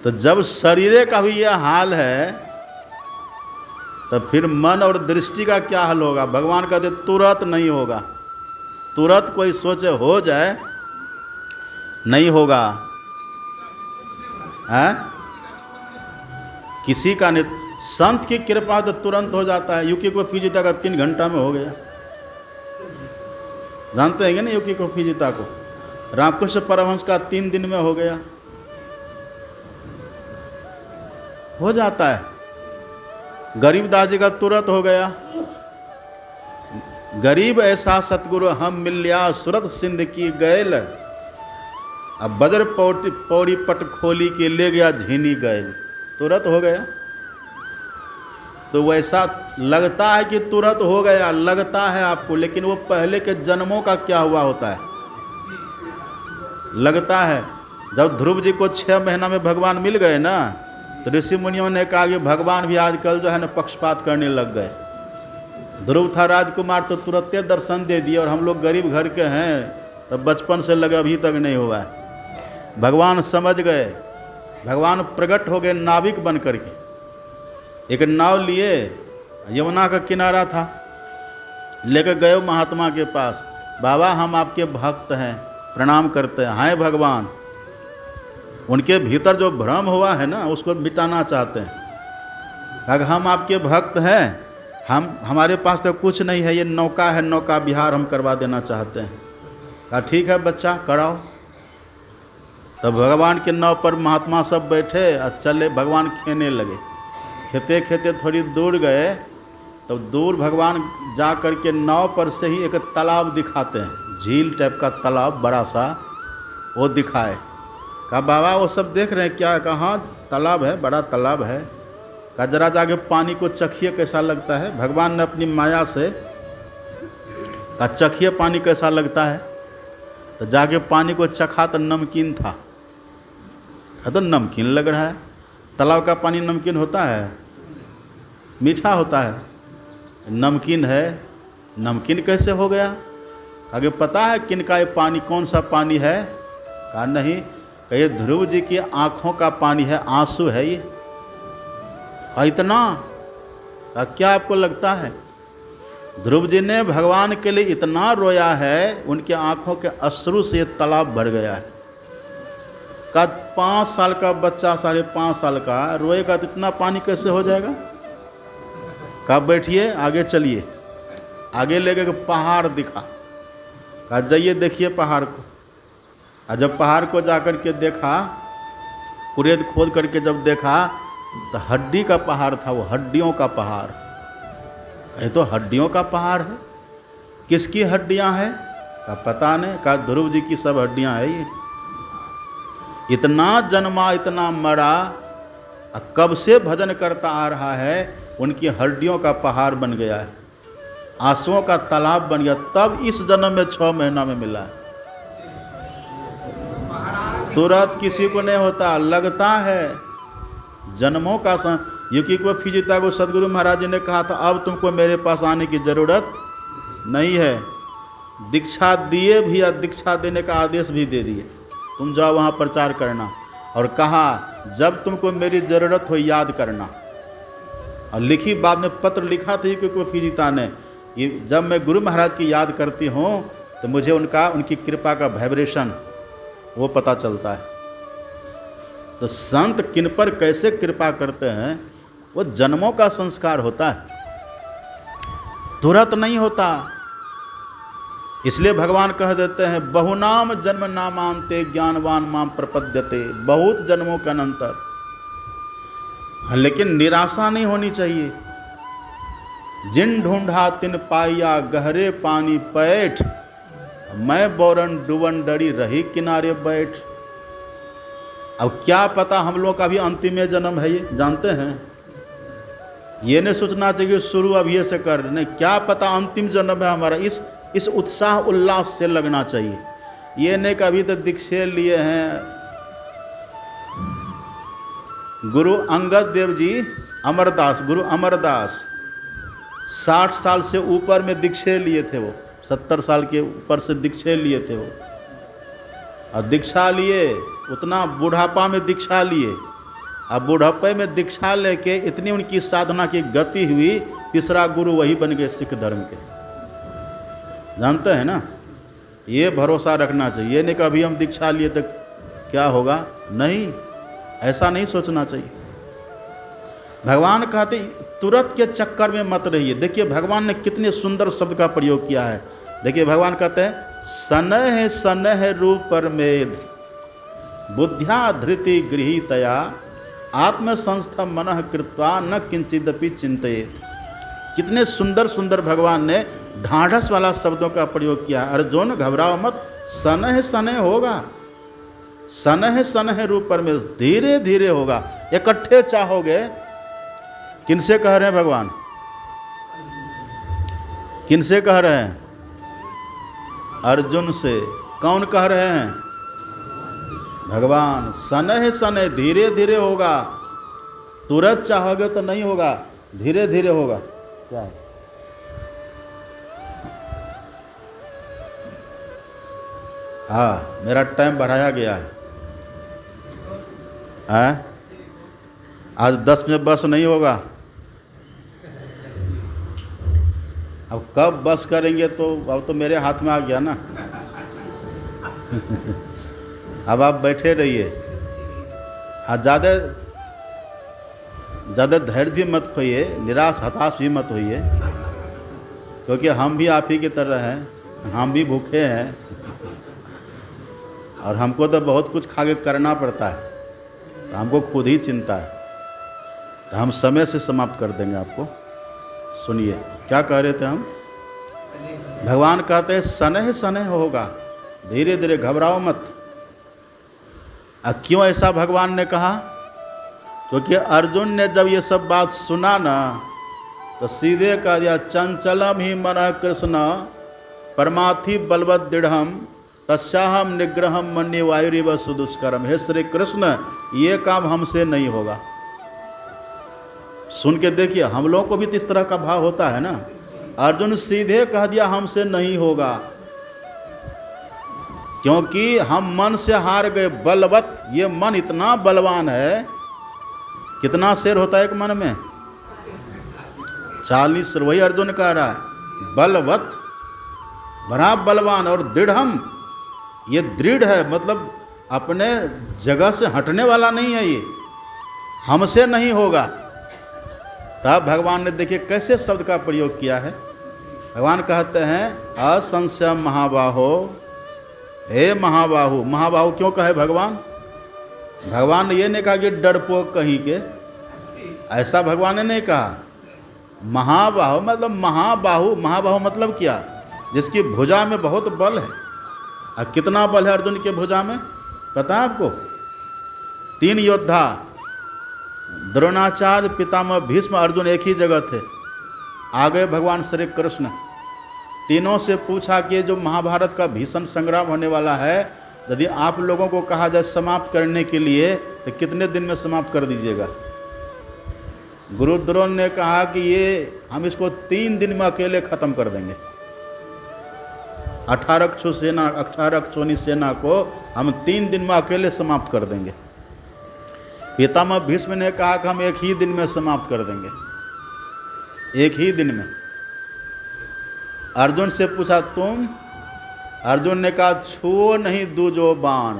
तो जब शरीर का भी यह हाल है, तो फिर मन और दृष्टि का क्या हाल होगा? भगवान कहते तुरंत नहीं होगा। तुरंत कोई सोचे हो जाए, नहीं होगा, है किसी का नहीं। संत की कृपा तो तुरंत हो जाता है। युकी को फीजिता का 3 घंटा में हो गया। जानते हैं ना युकी को फीजिता को? रामकृष्ण परमहंस का 3 दिन में हो गया। हो जाता है। गरीबदास जी का तुरंत हो गया। गरीब ऐसा सतगुरु हम मिल्या, सुरत सिंध की गैल, अब बजर पौड़ी पट खोली के ले गया झीनी गैल। तुरंत हो गया। तो वैसा लगता है कि तुरंत हो गया, लगता है आपको, लेकिन वो पहले के जन्मों का क्या हुआ होता है। लगता है जब ध्रुव जी को 6 महीना में भगवान मिल गए ना, तो ऋषि मुनियों ने कहा कि भगवान भी आजकल जो है ना पक्षपात करने लग गए। ध्रुव था राजकुमार तो तुरंत दर्शन दे दिए, और हम लोग गरीब घर के हैं, तब बचपन से लगे अभी तक नहीं हुआ है। भगवान समझ गए, भगवान प्रकट हो गए नाविक बन करके। एक नाव लिए, यमुना का किनारा था, लेकर गए महात्मा के पास। बाबा हम आपके भक्त हैं, प्रणाम करते हैं। हाय भगवान, उनके भीतर जो भ्रम हुआ है ना, उसको मिटाना चाहते हैं। अगर हम आपके भक्त हैं, हमारे पास तो कुछ नहीं है, ये नौका है, नौका विहार हम करवा देना चाहते हैं। कहा ठीक है बच्चा, कराओ। तब भगवान के नाव पर महात्मा सब बैठे और चले, भगवान खेने लगे। खेते खेते थोड़ी दूर गए तो दूर भगवान जा कर के नाव पर से ही एक तालाब दिखाते हैं, झील टाइप का तालाब बड़ा सा, वो दिखाए। कहा बाबा वो सब देख रहे हैं क्या? कहाँ तालाब है, बड़ा तालाब है। कहा जरा जाके पानी को चखिए कैसा लगता है। भगवान ने अपनी माया से कहा चखिए पानी कैसा लगता है। तो जाके पानी को चखा तो नमकीन था। कहा तो नमकीन लग रहा है। तालाब का पानी नमकीन होता है? मीठा होता है। नमकीन है, नमकीन कैसे हो गया? आगे पता है किनका ये पानी, कौन सा पानी है? कहा नहीं। कहे ध्रुव जी की आँखों का पानी है, आंसू है ये। कहा इतना? कहा क्या आपको लगता है? ध्रुव जी ने भगवान के लिए इतना रोया है, उनके आँखों के अश्रु से ये तालाब भर गया है। कहा 5 साल का बच्चा, 5.5 साल का रोएगा तो इतना पानी कैसे हो जाएगा? कहा बैठिए आगे चलिए। आगे ले गए, पहाड़ दिखा। कहा जाइए देखिए पहाड़ को। और जब पहाड़ को जाकर के देखा, कुरेद खोद करके जब देखा तो हड्डी का पहाड़ था, वो हड्डियों का पहाड़। कहे तो हड्डियों का पहाड़ है? किसकी हड्डियां हैं? कहा पता नहीं। कहा ध्रुव जी की सब हड्डियां है ये। इतना जन्मा इतना मरा, कब से भजन करता आ रहा है, उनकी हड्डियों का पहाड़ बन गया है, आंसुओं का तालाब बन गया। तब इस जन्म में 6 महीना में मिला है। तुरंत किसी को नहीं होता, लगता है जन्मों का युकी को फिजिता को सदगुरु महाराज जी ने कहा था अब तुमको मेरे पास आने की ज़रूरत नहीं है। दीक्षा दिए भी, या दीक्षा देने का आदेश भी दे दिए, तुम जाओ वहाँ प्रचार करना। और कहा जब तुमको मेरी ज़रूरत हो याद करना। और लिखी बाद में पत्र लिखा था युकी को फिजिता ने कि जब मैं गुरु महाराज की याद करती हूँ तो मुझे उनकी कृपा का वाइब्रेशन वो पता चलता है। तो संत किन पर कैसे कृपा करते हैं, वो जन्मों का संस्कार होता है, तुरंत नहीं होता। इसलिए भगवान कह देते हैं बहुनाम जन्म नामांते ज्ञानवान माम प्रपद्यते, बहुत जन्मों के अनंतर। लेकिन निराशा नहीं होनी चाहिए। जिन ढूंढा तिन पाइया गहरे पानी पैठ, मैं बोरन डुबन डरी रही किनारे बैठ। अब क्या पता हम लोग का भी अंतिम जन्म है, ये जानते हैं। ये नहीं सोचना चाहिए शुरू अभी से कर, नहीं, क्या पता अंतिम जन्म है हमारा। इस उत्साह उल्लास से लगना चाहिए। ये नहीं कि अभी तो दीक्षे लिए हैं। गुरु अंगद देव जी, अमरदास, गुरु अमरदास 60 साल से ऊपर में दीक्षे लिए थे। वो 70 साल के ऊपर से दीक्षे लिए थे वो। और दीक्षा लिए, उतना बुढ़ापा में दीक्षा लिए। अब बुढ़ापे में दीक्षा लेके इतनी उनकी साधना की गति हुई, तीसरा गुरु वही बन गए सिख धर्म के। जानते हैं ना, ये भरोसा रखना चाहिए। ये नहीं कि अभी हम दीक्षा लिए तो क्या होगा, नहीं, ऐसा नहीं सोचना चाहिए। भगवान कहते तुरंत के चक्कर में मत रहिए। देखिए भगवान ने कितने सुंदर शब्द का प्रयोग किया है। देखिए भगवान कहते हैं सनह सनह रूप परमेद बुद्ध्या धृति गृहीतया आत्मसंस्थ मनः कृत्वा न किंचिदपि चिंतयेत। कितने सुंदर सुंदर भगवान ने ढाढ़स वाला शब्दों का प्रयोग किया। अर्जुन घबराओ मत, सनह सनह होगा, सनह सनह रूप परमेद, धीरे धीरे होगा। इकट्ठे चाहोगे। किनसे कह रहे हैं भगवान, किनसे कह रहे हैं? अर्जुन से। कौन कह रहे हैं? भगवान। सनह सनह, धीरे धीरे होगा। तुरंत चाहोगे तो नहीं होगा, धीरे धीरे होगा। क्या है? हाँ, मेरा टाइम बढ़ाया गया है। आज 10 में बस नहीं होगा। अब कब बस करेंगे तो अब तो मेरे हाथ में आ गया ना। अब आप बैठे रहिए। ज़्यादा धैर्य भी मत खोइए, निराश हताश भी मत होइए, क्योंकि हम भी आप ही की तरह हैं, हम भी भूखे हैं और हमको तो बहुत कुछ खा के करना पड़ता है। तो हमको खुद ही चिंता है। तो हम समय से समाप्त कर देंगे आपको। सुनिए क्या कह रहे थे हम। भगवान कहते हैं शनैः शनैः होगा, धीरे धीरे, घबराओ मत। क्यों ऐसा भगवान ने कहा? क्योंकि अर्जुन ने जब ये सब बात सुना ना तो सीधे कह दिया चंचलम ही मनः कृष्ण परमार्थी बलवत दृढ़म तस्याहम निग्रहम मन्ये वायुरिव सुदुष्करम। हे श्री कृष्ण, ये काम हमसे नहीं होगा। सुन के देखिए, हम लोगों को भी तो इस तरह का भाव होता है ना। अर्जुन सीधे कह दिया हमसे नहीं होगा, क्योंकि हम मन से हार गए। बलवत, ये मन इतना बलवान है। कितना शेर होता है एक मन में? 40। वही अर्जुन कह रहा है बलवत, बड़ा बलवान। और दृढ़म, ये दृढ़ है, मतलब अपने जगह से हटने वाला नहीं है। ये हमसे नहीं होगा। तब भगवान ने देखिए कैसे शब्द का प्रयोग किया है। भगवान कहते हैं असंशय महाबाहो, हे महाबाहु। महाबाहु क्यों कहे भगवान? भगवान ने ये नहीं कहा कि डरपोक कहीं के, ऐसा भगवान ने नहीं कहा। महाबाहु मतलब महाबाहु। महाबाहु मतलब क्या? जिसकी भुजा में बहुत बल है। और कितना बल है अर्जुन के भुजा में पता है आपको? 3 योद्धा, द्रोणाचार्य, पितामह भीष्म, अर्जुन एक ही जगह थे। आ गए भगवान श्री कृष्ण। तीनों से पूछा कि जो महाभारत का भीषण संग्राम होने वाला है, यदि आप लोगों को कहा जाए समाप्त करने के लिए तो कितने दिन में समाप्त कर दीजिएगा? गुरु द्रोण ने कहा कि ये हम इसको 3 दिन में अकेले खत्म कर देंगे। 18 अक्षोणी सेना को हम 3 दिन में अकेले समाप्त कर देंगे। पितामह भीष्म ने कहा कि हम 1 ही दिन में समाप्त कर देंगे, 1 ही दिन में। अर्जुन से पूछा तुम? अर्जुन ने कहा छुओ नहीं दूजो बाण,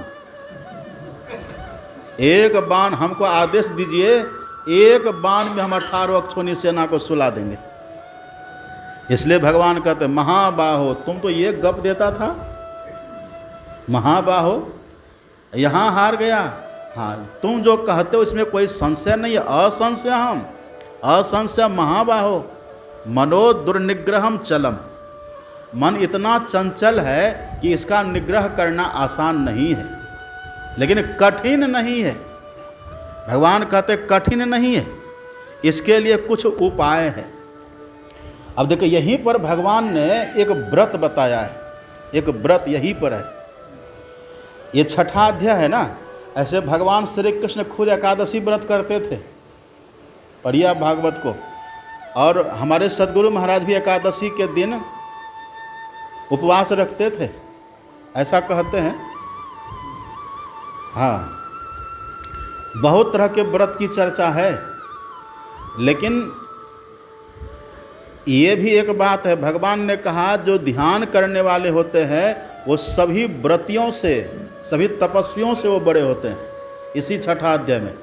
एक बाण हमको आदेश दीजिए, एक बाण में हम 18 अक्षोणी सेना को सुला देंगे। इसलिए भगवान कहते महाबाहो, तुम तो ये गप देता था, महाबाहो यहाँ हार गया। हाँ, तुम जो कहते हो इसमें कोई संशय नहीं है। असंशय हम, असंशय महाबाहो मनो दुर्निग्रहम चलम। मन इतना चंचल है कि इसका निग्रह करना आसान नहीं है, लेकिन कठिन नहीं है। भगवान कहते कठिन नहीं है, इसके लिए कुछ उपाय है। अब देखो यहीं पर भगवान ने एक व्रत बताया है, एक व्रत यहीं पर है। ये 6ठा अध्याय है ना। ऐसे भगवान श्री कृष्ण खुद एकादशी व्रत करते थे, पढ़िए भागवत को। और हमारे सदगुरु महाराज भी एकादशी के दिन उपवास रखते थे, ऐसा कहते हैं। हाँ, बहुत तरह के व्रत की चर्चा है, लेकिन ये भी एक बात है। भगवान ने कहा जो ध्यान करने वाले होते हैं वो सभी व्रतियों से, सभी तपस्वियों से वो बड़े होते हैं। इसी 6ठा अध्याय में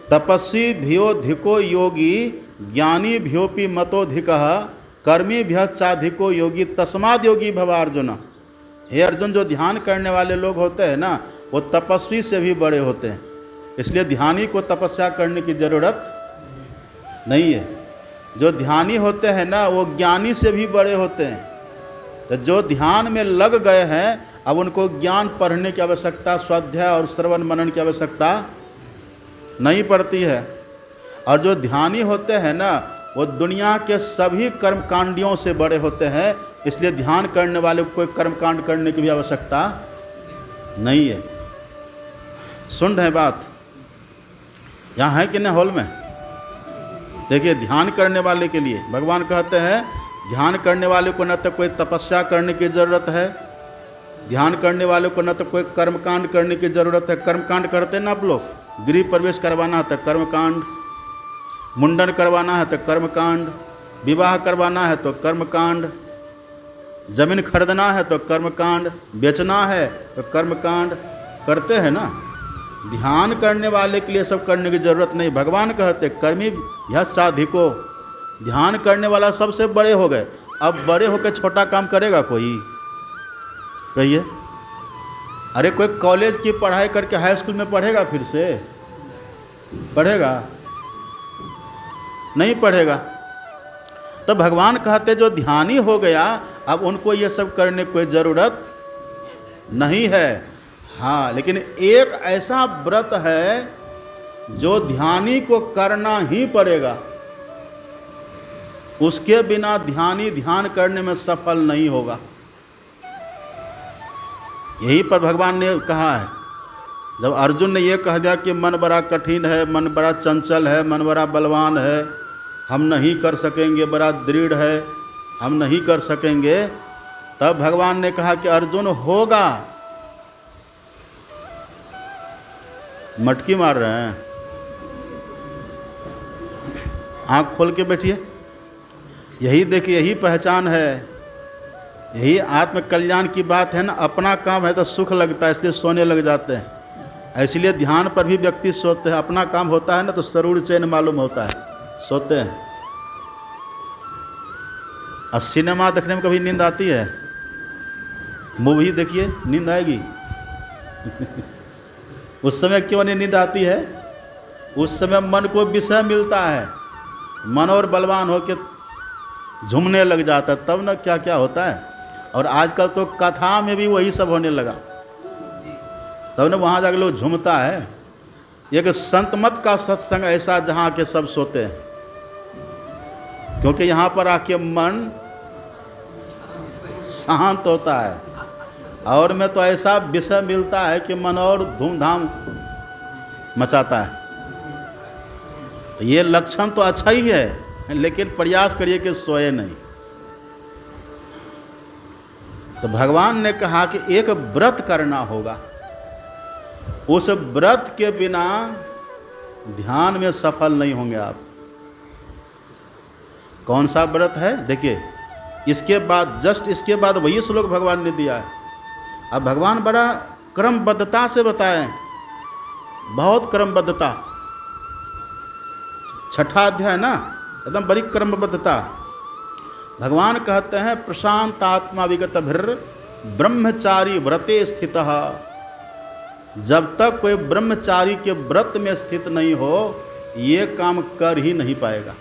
तपस्वी भ्योधिको योगी ज्ञानी भ्योपि मतोधिकः कर्मी भ्यश्चाधिको योगी तस्माद् योगी भव अर्जुन। हे अर्जुन, जो ध्यान करने वाले लोग होते हैं ना वो तपस्वी से भी बड़े होते हैं। इसलिए ध्यानी को तपस्या करने की जरूरत नहीं है। जो ध्यानी होते हैं ना वो ज्ञानी से भी बड़े होते हैं। तो जो ध्यान में लग गए हैं अब उनको ज्ञान पढ़ने की आवश्यकता, स्वाध्याय और श्रवण मनन की आवश्यकता नहीं पड़ती है। और जो ध्यानी होते हैं ना वो दुनिया के सभी कर्मकांडियों से बड़े होते हैं। इसलिए ध्यान करने वाले को कोई कर्मकांड करने की भी आवश्यकता नहीं है। सुन रहे बात? यहाँ है कि नहीं हॉल में? देखिए, ध्यान करने वाले के लिए भगवान कहते हैं ध्यान करने वाले को न तो कोई तपस्या करने की ज़रूरत है, ध्यान करने वाले को न तो कोई कर्मकांड करने की ज़रूरत है। कर्मकांड करते हैं ना आप लोग, गृह प्रवेश करवाना है तो कर्मकांड, मुंडन करवाना है तो कर्मकांड, विवाह करवाना है तो कर्मकांड, जमीन खरीदना है तो कर्मकांड, बेचना है तो कर्मकांड करते हैं ना। ध्यान करने वाले के लिए सब करने की जरूरत नहीं। भगवान कहते कर्मी भ्यश्चाधिको, ध्यान करने वाला सबसे बड़े हो गए। अब बड़े होकर छोटा काम करेगा कोई? कहिए। अरे कोई कॉलेज की पढ़ाई करके हाई स्कूल में पढ़ेगा? फिर से पढ़ेगा? नहीं पढ़ेगा। तो भगवान कहते जो ध्यानी हो गया अब उनको ये सब करने कोई ज़रूरत नहीं है। हाँ, लेकिन एक ऐसा व्रत है जो ध्यानी को करना ही पड़ेगा, उसके बिना ध्यानी ध्यान करने में सफल नहीं होगा। यही पर भगवान ने कहा है, जब अर्जुन ने ये कह दिया कि मन बड़ा कठिन है, मन बड़ा चंचल है, मन बड़ा बलवान है, हम नहीं कर सकेंगे, बड़ा दृढ़ है, हम नहीं कर सकेंगे, तब भगवान ने कहा कि अर्जुन होगा। मटकी मार रहे हैं, आँख खोल के बैठिए। यही देखिए, यही पहचान है, यही आत्म कल्याण की बात है ना। अपना काम है तो सुख लगता है इसलिए सोने लग जाते हैं, इसलिए ध्यान पर भी व्यक्ति सोते हैं। अपना काम होता है ना तो सरूर चैन मालूम होता है, सोते हैं। और सिनेमा देखने में कभी नींद आती है? मूवी देखिए, नींद आएगी? उस समय क्यों नहीं नींद आती है? उस समय मन को विषय मिलता है, मन और बलवान होकर झूमने लग जाता है, तब ना क्या क्या होता है। और आजकल तो कथा में भी वही सब होने लगा, तब ना वहाँ जाकर लोग झूमता है। एक संत मत का सत्संग ऐसा जहाँ के सब सोते हैं, क्योंकि यहाँ पर आके मन शांत होता है, और में तो ऐसा विषय मिलता है कि मन और धूमधाम मचाता है। तो ये लक्षण तो अच्छा ही है, लेकिन प्रयास करिए कि सोए नहीं। तो भगवान ने कहा कि एक व्रत करना होगा, उस व्रत के बिना ध्यान में सफल नहीं होंगे आप। कौन सा व्रत है? देखिए, इसके बाद जस्ट इसके बाद वही श्लोक भगवान ने दिया है। अब भगवान बड़ा क्रमबद्धता से बताएं, बहुत क्रमबद्धता। छठा अध्याय ना, एकदम बड़ी क्रमबद्धता। भगवान कहते हैं प्रशांत आत्मा विगत भीर ब्रह्मचारी व्रते स्थितः। जब तक कोई ब्रह्मचारी के व्रत में स्थित नहीं हो, ये काम कर ही नहीं पाएगा।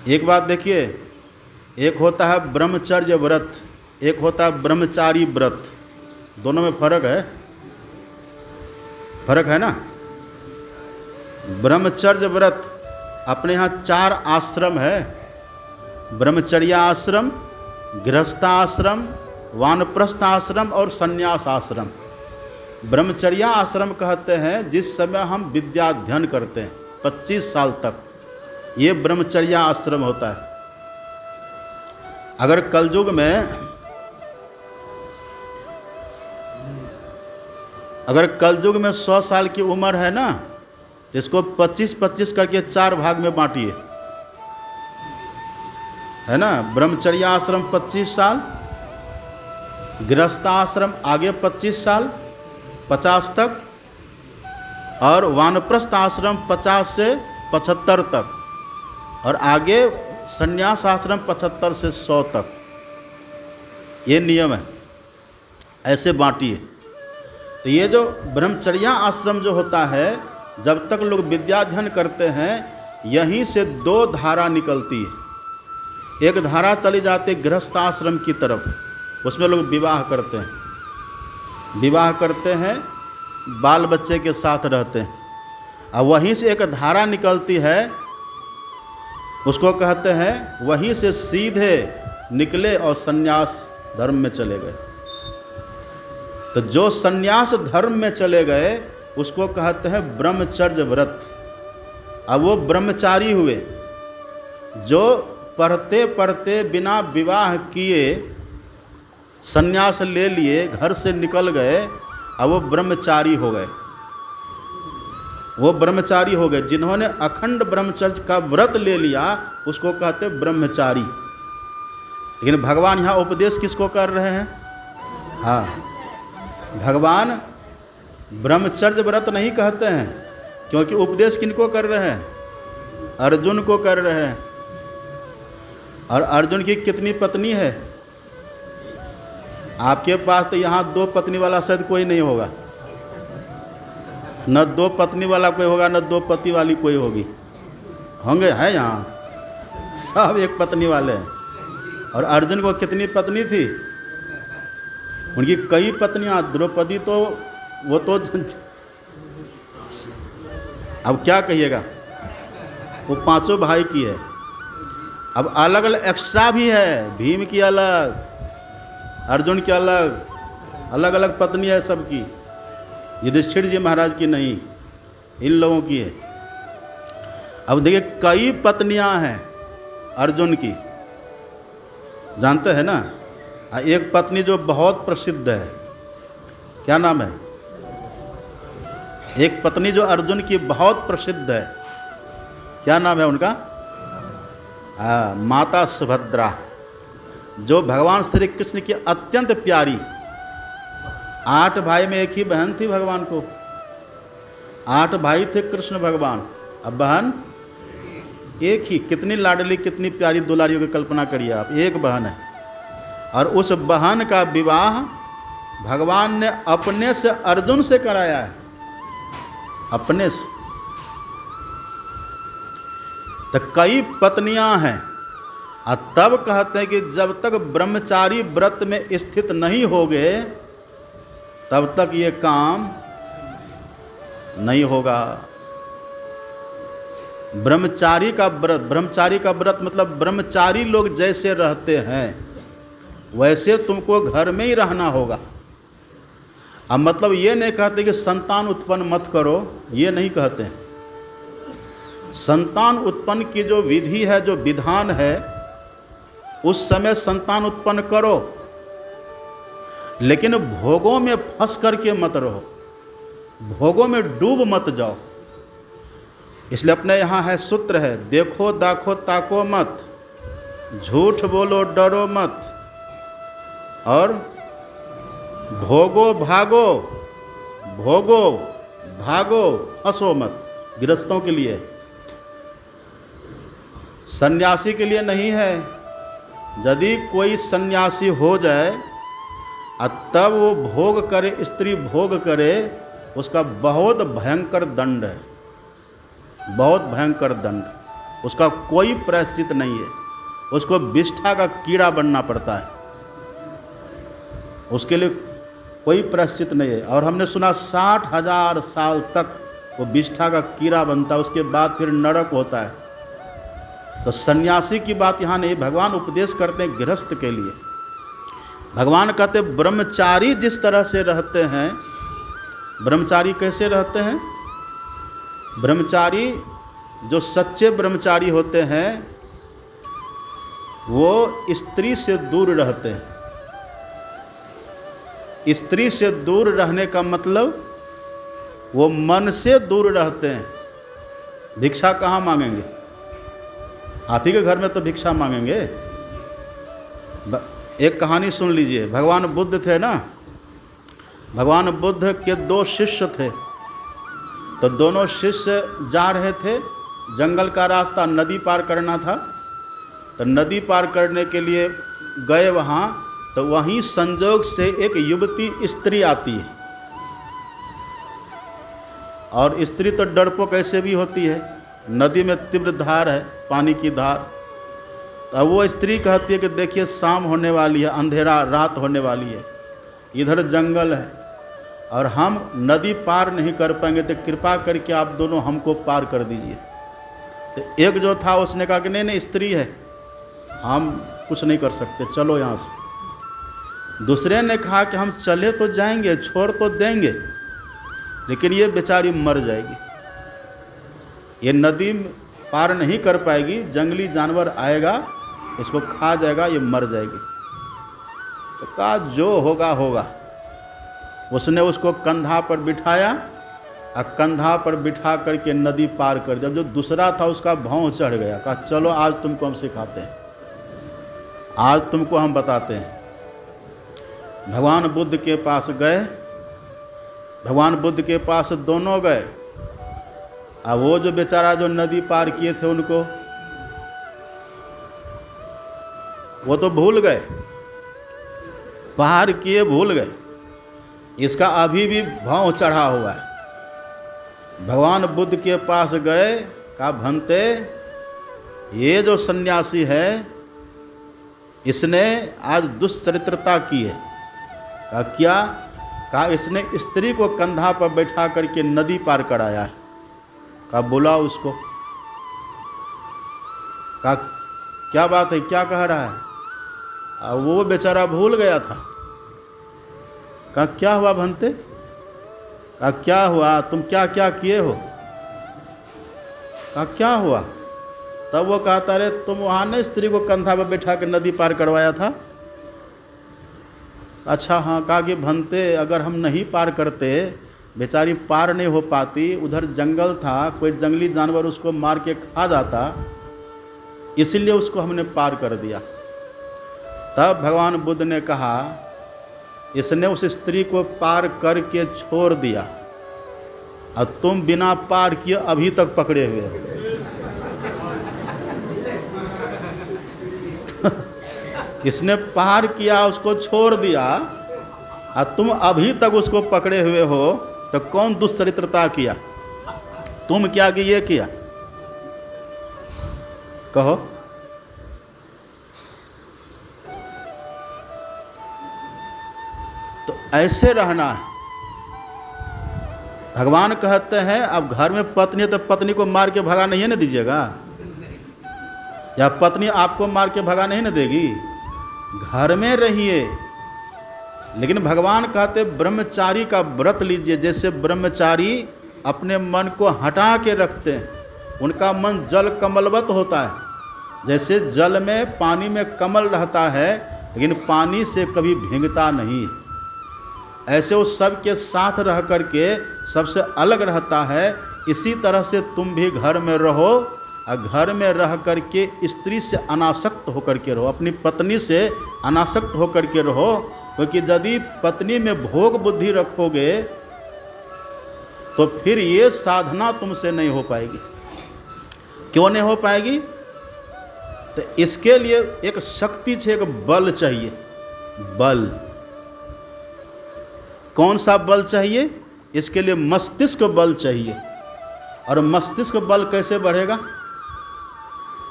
एक बात देखिए, एक होता है ब्रह्मचर्य व्रत, एक होता है ब्रह्मचारी व्रत। दोनों में फर्क है, फर्क है ना। ब्रह्मचर्य व्रत अपने यहाँ 4 आश्रम है, ब्रह्मचर्या आश्रम, गृहस्थाश्रम, वानप्रस्थ आश्रम और संन्यास आश्रम। ब्रह्मचर्या आश्रम कहते हैं जिस समय हम विद्याध्ययन करते हैं 25 साल तक, ये ब्रह्मचर्या आश्रम होता है। अगर कलयुग में अगर कलयुग में 100 साल की उम्र है ना, तो इसको 25-25 करके 4 भाग में बांटिए, है ना। ब्रह्मचर्या आश्रम 25 साल, गृहस्थाश्रम आगे 25 साल 50 तक, और वानप्रस्थ आश्रम 50 से 75 तक, और आगे संन्यास आश्रम 75 से 100 तक। ये नियम है, ऐसे बांटिए। तो ये जो ब्रह्मचर्या आश्रम जो होता है, जब तक लोग विद्याध्ययन करते हैं, यहीं से 2 धारा निकलती है। एक धारा चली जाती है गृहस्थ आश्रम की तरफ, उसमें लोग विवाह करते हैं, विवाह करते हैं, बाल बच्चे के साथ रहते हैं। और वहीं से एक धारा निकलती है, उसको कहते हैं, वहीं से सीधे निकले और संन्यास धर्म में चले गए। तो जो संन्यास धर्म में चले गए उसको कहते हैं ब्रह्मचर्य व्रत। अब वो ब्रह्मचारी हुए, जो पढ़ते पढ़ते बिना विवाह किए संन्यास ले लिए, घर से निकल गए, अब वो ब्रह्मचारी हो गए। वो ब्रह्मचारी हो गए। जिन्होंने अखंड ब्रह्मचर्य का व्रत ले लिया उसको कहते ब्रह्मचारी। लेकिन भगवान यहाँ उपदेश किसको कर रहे हैं? हाँ, भगवान ब्रह्मचर्य व्रत नहीं कहते हैं, क्योंकि उपदेश किनको कर रहे हैं? अर्जुन को कर रहे हैं। और अर्जुन की कितनी पत्नी है? आपके पास तो यहाँ 2 पत्नी वाला शायद कोई नहीं होगा, न 2 पत्नी वाला कोई होगा, न 2 पति वाली कोई होगी। होंगे? है यहाँ? सब एक पत्नी वाले हैं। और अर्जुन को कितनी पत्नी थी? उनकी कई पत्नियां। द्रौपदी तो वो तो अब क्या कहिएगा, वो पांचों भाई की है। अब अलग अलग एक्स्ट्रा भी है, भीम की अलग, अर्जुन की अलग, अलग अलग पत्नी है सबकी। युधिष्ठिर जी महाराज की नहीं, इन लोगों की है। अब देखिए कई पत्नियां हैं अर्जुन की, जानते हैं ना। एक पत्नी जो बहुत प्रसिद्ध है, क्या नाम है? एक पत्नी जो अर्जुन की बहुत प्रसिद्ध है, क्या नाम है उनका? माता सुभद्रा, जो भगवान श्री कृष्ण की अत्यंत प्यारी। 8 भाई में एक ही बहन थी भगवान को। 8 भाई थे कृष्ण भगवान, अब बहन एक ही। कितनी लाडली, कितनी प्यारी दुलारियों की कल्पना करिए आप, एक बहन है। और उस बहन का विवाह भगवान ने अपने से अर्जुन से कराया है, अपने से। तो कई पत्नियां हैं। और तब कहते हैं कि जब तक ब्रह्मचारी व्रत में स्थित नहीं होगे तब तक ये काम नहीं होगा। ब्रह्मचारी का व्रत मतलब ब्रह्मचारी लोग जैसे रहते हैं वैसे तुमको घर में ही रहना होगा। अब मतलब ये नहीं कहते कि संतान उत्पन्न मत करो, ये नहीं कहते हैं। संतान उत्पन्न की जो विधि है, जो विधान है, उस समय संतान उत्पन्न करो, लेकिन भोगों में फंस करके मत रहो, भोगों में डूब मत जाओ। इसलिए अपने यहाँ है सूत्र है, देखो दाखो ताको मत, झूठ बोलो डरो मत, और भोगो भागो, भोगो भागो फंसो मत। गृहस्थों के लिए, सन्यासी के लिए नहीं है। यदि कोई सन्यासी हो जाए और तब वो भोग करे, स्त्री भोग करे, उसका बहुत भयंकर दंड है, बहुत भयंकर दंड। उसका कोई प्रायश्चित नहीं है, उसको विष्ठा का कीड़ा बनना पड़ता है, उसके लिए कोई प्रायश्चित नहीं है। और हमने सुना 60,000 साल तक वो विष्ठा का कीड़ा बनता है, उसके बाद फिर नरक होता है। तो सन्यासी की बात यहाँ नहीं, भगवान उपदेश करते हैं गृहस्थ के लिए। भगवान कहते ब्रह्मचारी जिस तरह से रहते हैं, ब्रह्मचारी कैसे रहते हैं? ब्रह्मचारी जो सच्चे ब्रह्मचारी होते हैं वो स्त्री से दूर रहते हैं। स्त्री से दूर रहने का मतलब वो मन से दूर रहते हैं। भिक्षा कहाँ मांगेंगे? आप ही के घर में तो भिक्षा मांगेंगे। एक कहानी सुन लीजिए। भगवान बुद्ध थे ना, भगवान बुद्ध के 2 शिष्य थे। तो दोनों शिष्य जा रहे थे, जंगल का रास्ता, नदी पार करना था। तो नदी पार करने के लिए गए वहाँ, तो वहीं संजोग से एक युवती स्त्री आती है। और स्त्री तो डरपोक ऐसे भी होती है, नदी में तीव्र धार है, पानी की धार। तो वो स्त्री कहती है कि देखिए शाम होने वाली है, अंधेरा, रात होने वाली है, इधर जंगल है और हम नदी पार नहीं कर पाएंगे, तो कृपा करके आप दोनों हमको पार कर दीजिए। तो एक जो था उसने कहा कि नहीं नहीं, स्त्री है, हम कुछ नहीं कर सकते, चलो यहाँ से। दूसरे ने कहा कि हम चले तो जाएंगे, छोड़ तो देंगे, लेकिन ये बेचारी मर जाएगी, ये नदी पार नहीं कर पाएगी, जंगली जानवर आएगा इसको खा जाएगा, ये मर जाएगी। तो कहा जो होगा होगा। उसने उसको कंधा पर बिठाया और कंधा पर बिठा करके नदी पार कर दिया। जो दूसरा था उसका भौं चढ़ गया, कहा चलो आज तुमको हम सिखाते हैं, आज तुमको हम बताते हैं। भगवान बुद्ध के पास गए, भगवान बुद्ध के पास दोनों गए। अब वो जो बेचारा जो नदी पार किए थे उनको वो तो भूल गए, पार किए भूल गए, इसका अभी भी भाव चढ़ा हुआ है। भगवान बुद्ध के पास गए, कहा भंते ये जो सन्यासी है इसने आज दुष्चरित्रता की है। कहा क्या? कहा इसने स्त्री को कंधा पर बैठा करके नदी पार कराया है। कहा बुलाओ उसको। कहा क्या बात है, क्या कह रहा है? अब वो बेचारा भूल गया था। कहा क्या हुआ भंते? कहा क्या हुआ, तुम क्या क्या किए हो? कहा क्या हुआ? तब वो कहता रे तुम वहाँ ने स्त्री को कंधा पर बैठा कर नदी पार करवाया था। अच्छा हाँ। कहा कि भंते अगर हम नहीं पार करते, बेचारी पार नहीं हो पाती, उधर जंगल था, कोई जंगली जानवर उसको मार के खा जाता, इसीलिए उसको हमने पार कर दिया। तब भगवान बुद्ध ने कहा इसने उस स्त्री को पार करके छोड़ दिया और तुम बिना पार किए अभी तक पकड़े हुए हो। इसने पार किया, उसको छोड़ दिया और तुम अभी तक उसको पकड़े हुए हो, तो कौन दुष्चरित्रता किया? तुम क्या कि ये किया? कहो। तो ऐसे रहना है। भगवान कहते हैं अब घर में पत्नी है तो पत्नी को मार के भगा नहीं ना दीजिएगा, या पत्नी आपको मार के भगा नहीं ना देगी। घर में रहिए, लेकिन भगवान कहते ब्रह्मचारी का व्रत लीजिए। जैसे ब्रह्मचारी अपने मन को हटा के रखते हैं, उनका मन जल कमलवत होता है। जैसे जल में पानी में कमल रहता है लेकिन पानी से कभी भीगता नहीं, ऐसे वो सबके साथ रह करके सबसे अलग रहता है। इसी तरह से तुम भी घर में रहो और घर में रह करके स्त्री से अनासक्त होकर के रहो, अपनी पत्नी से अनासक्त होकर के रहो। क्योंकि यदि पत्नी में भोग बुद्धि रखोगे तो फिर ये साधना तुमसे नहीं हो पाएगी। क्यों नहीं हो पाएगी? तो इसके लिए एक शक्ति चाहिए, एक बल चाहिए। बल कौन सा बल चाहिए? इसके लिए मस्तिष्क बल चाहिए। और मस्तिष्क बल कैसे बढ़ेगा?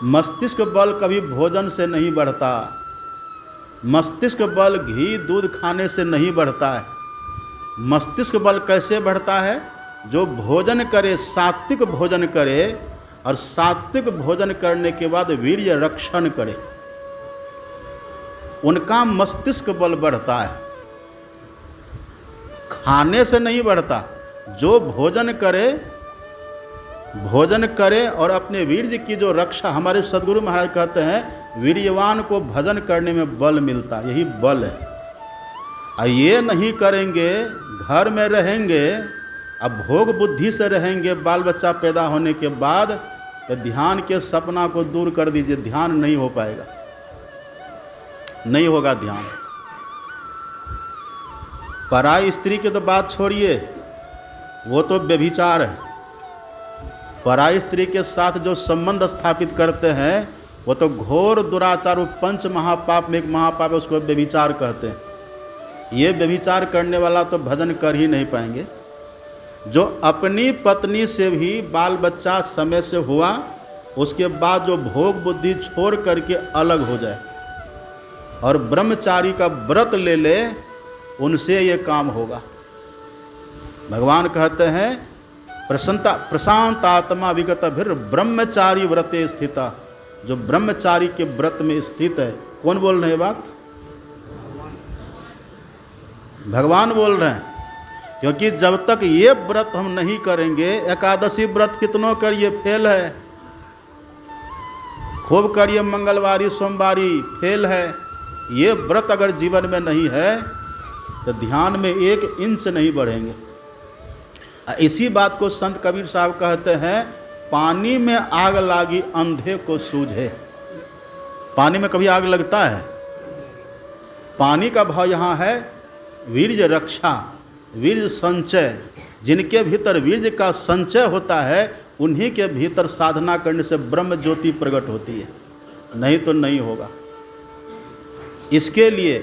मस्तिष्क बल कभी भोजन से नहीं बढ़ता, मस्तिष्क बल घी दूध खाने से नहीं बढ़ता है। मस्तिष्क बल कैसे बढ़ता है? जो भोजन करे, सात्विक भोजन करे, और सात्विक भोजन करने के बाद वीर्य रक्षण करे, उनका मस्तिष्क बल बढ़ता है। खाने से नहीं बढ़ता। जो भोजन करे और अपने वीर्य की जो रक्षा, हमारे सद्गुरु महाराज कहते हैं वीर्यवान को भजन करने में बल मिलता, यही बल है। और ये नहीं करेंगे, घर में रहेंगे, अब भोग बुद्धि से रहेंगे, बाल बच्चा पैदा होने के बाद, तो ध्यान के सपना को दूर कर दीजिए, ध्यान नहीं हो पाएगा, नहीं होगा ध्यान। पराई स्त्री की तो बात छोड़िए, वो तो व्यभिचार है। पराई स्त्री के साथ जो संबंध स्थापित करते हैं वो तो घोर दुराचार, पंच महापाप में एक महापाप है, उसको व्यभिचार कहते हैं। ये व्यभिचार करने वाला तो भजन कर ही नहीं पाएंगे। जो अपनी पत्नी से भी बाल बच्चा समय से हुआ, उसके बाद जो भोग बुद्धि छोड़ करके अलग हो जाए और ब्रह्मचारी का व्रत ले ले, उनसे ये काम होगा। भगवान कहते हैं प्रशांत आत्मा विगत भीर ब्रह्मचारी व्रते स्थिता। जो ब्रह्मचारी के व्रत में स्थित है, कौन बोल रहे हैं बात? भगवान बोल रहे हैं। क्योंकि जब तक ये व्रत हम नहीं करेंगे, एकादशी व्रत कितनों करिए फेल है, खूब करिए मंगलवारी सोमवारी फेल है। ये व्रत अगर जीवन में नहीं है तो ध्यान में 1 इंच नहीं बढ़ेंगे। इसी बात को संत कबीर साहब कहते हैं, पानी में आग लागी अंधे को सूझे। पानी में कभी आग लगता है? पानी का भाव यहाँ है वीर्य रक्षा, वीर्य संचय। जिनके भीतर वीर्य का संचय होता है, उन्हीं के भीतर साधना करने से ब्रह्म ज्योति प्रकट होती है, नहीं तो नहीं होगा। इसके लिए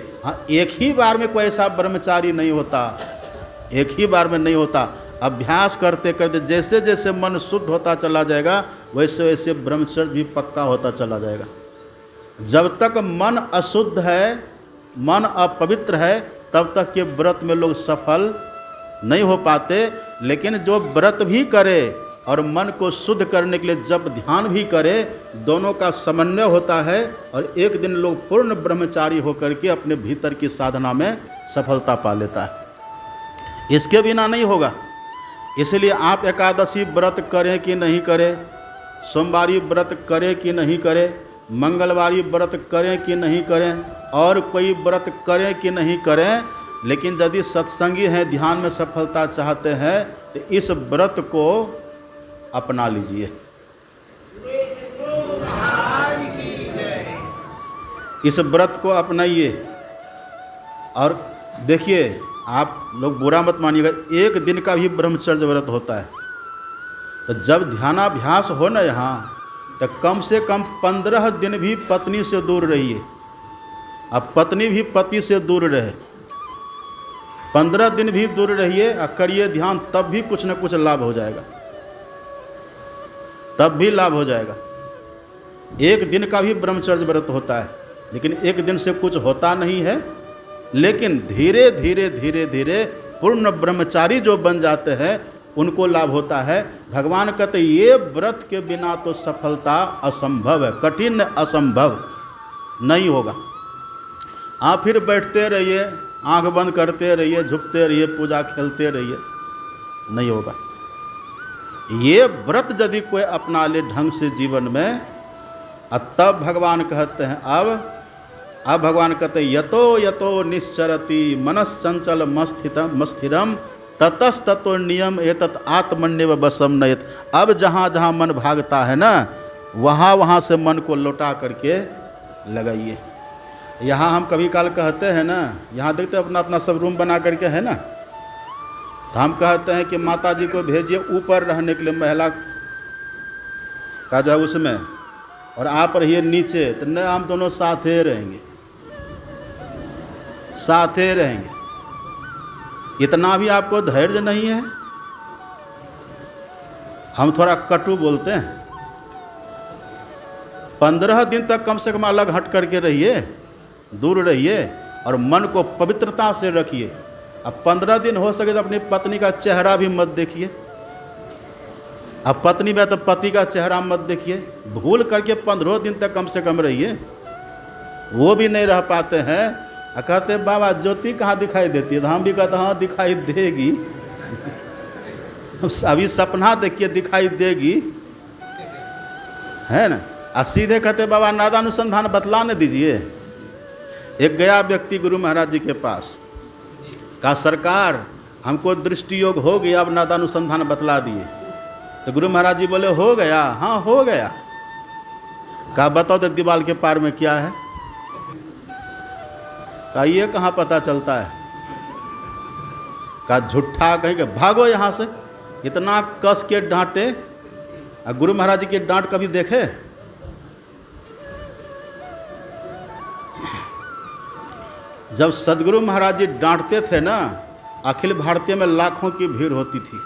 एक ही बार में कोई ऐसा ब्रह्मचारी नहीं होता, एक ही बार में नहीं होता। अभ्यास करते करते जैसे जैसे मन शुद्ध होता चला जाएगा वैसे वैसे ब्रह्मचर्य भी पक्का होता चला जाएगा। जब तक मन अशुद्ध है, मन अपवित्र है, तब तक के व्रत में लोग सफल नहीं हो पाते। लेकिन जो व्रत भी करे और मन को शुद्ध करने के लिए जब ध्यान भी करे, दोनों का समन्वय होता है और एक दिन लोग पूर्ण ब्रह्मचारी होकर के अपने भीतर की साधना में सफलता पा लेता है। इसके बिना नहीं होगा। इसलिए आप एकादशी व्रत करें कि नहीं करें, सोमवारी व्रत करें कि नहीं करें, मंगलवारी व्रत करें कि नहीं करें, और कोई व्रत करें कि नहीं करें, लेकिन यदि सत्संगी हैं, ध्यान में सफलता चाहते हैं, तो इस व्रत को अपना लीजिए। इस व्रत को अपनाइए। और देखिए, आप लोग बुरा मत मानिएगा, एक दिन का भी ब्रह्मचर्य व्रत होता है। तो जब ध्यानाभ्यास हो ना यहाँ, तो कम से कम 15 दिन भी पत्नी से दूर रहिए। अब पत्नी भी पति से दूर रहे, 15 दिन भी दूर रहिए और करिए ध्यान, तब भी कुछ न कुछ लाभ हो जाएगा, तब भी लाभ हो जाएगा। एक दिन का भी ब्रह्मचर्य व्रत होता है, लेकिन एक दिन से कुछ होता नहीं है। लेकिन धीरे धीरे धीरे धीरे पूर्ण ब्रह्मचारी जो बन जाते हैं उनको लाभ होता है। भगवान कहते ये व्रत के बिना तो सफलता असंभव है, कठिन असंभव नहीं होगा। आप फिर बैठते रहिए, आंख बंद करते रहिए, झुकते रहिए, पूजा खेलते रहिए, नहीं होगा। ये व्रत यदि कोई अपना ले ढंग से जीवन में, तब भगवान कहते हैं अब भगवान कहते हैं यतो यतो निश्चरति मनश्चंचल मस्थिरम ततस्ततो नियम एतत् आत्मन्यव वशम नयत। अब जहाँ जहाँ मन भागता है ना, वहाँ वहाँ से मन को लौटा करके लगाइए। यहाँ हम कभी काल कहते हैं ना, यहाँ देखते अपना अपना सब रूम बना करके है ना, तो हम कहते हैं कि माता जी को भेजिए ऊपर रहने के लिए, महिला का जो है उसमें, और आप रहिए नीचे। तो न, हम दोनों साथे रहेंगे, साथे रहेंगे। इतना भी आपको धैर्य नहीं है? हम थोड़ा कटु बोलते हैं। 15 दिन तक कम से कम अलग हट करके रहिए, दूर रहिए और मन को पवित्रता से रखिए। अब 15 दिन हो सके तो अपनी पत्नी का चेहरा भी मत देखिए। अब पत्नी में तो पति का चेहरा मत देखिए। भूल करके 15 दिन तक कम से कम रहिए। वो भी नहीं रह पाते हैं, कहते बाबा ज्योति कहाँ दिखाई देती है? तो हम भी कहते हाँ दिखाई देगी। अभी सपना देखिए दिखाई देगी, है ना। और सीधे कहते बाबा नादानुसंधान बतलाने दीजिए। एक गया व्यक्ति गुरु महाराज जी के पास, कहा सरकार हमको दृष्टि योग हो गया, अब नादानुसंधान बतला दिए। तो गुरु महाराज जी बोले हो गया? हाँ हो गया। कहा बताओ तो दीवाल के पार में क्या है? कहा ये कहाँ पता चलता है? कहा झूठा कहीं के भागो यहाँ से। इतना कस के डांटे। गुरु महाराज जी की डांट कभी देखे? जब सदगुरु महाराज जी डांटते थे ना, अखिल भारतीय में लाखों की भीड़ होती थी।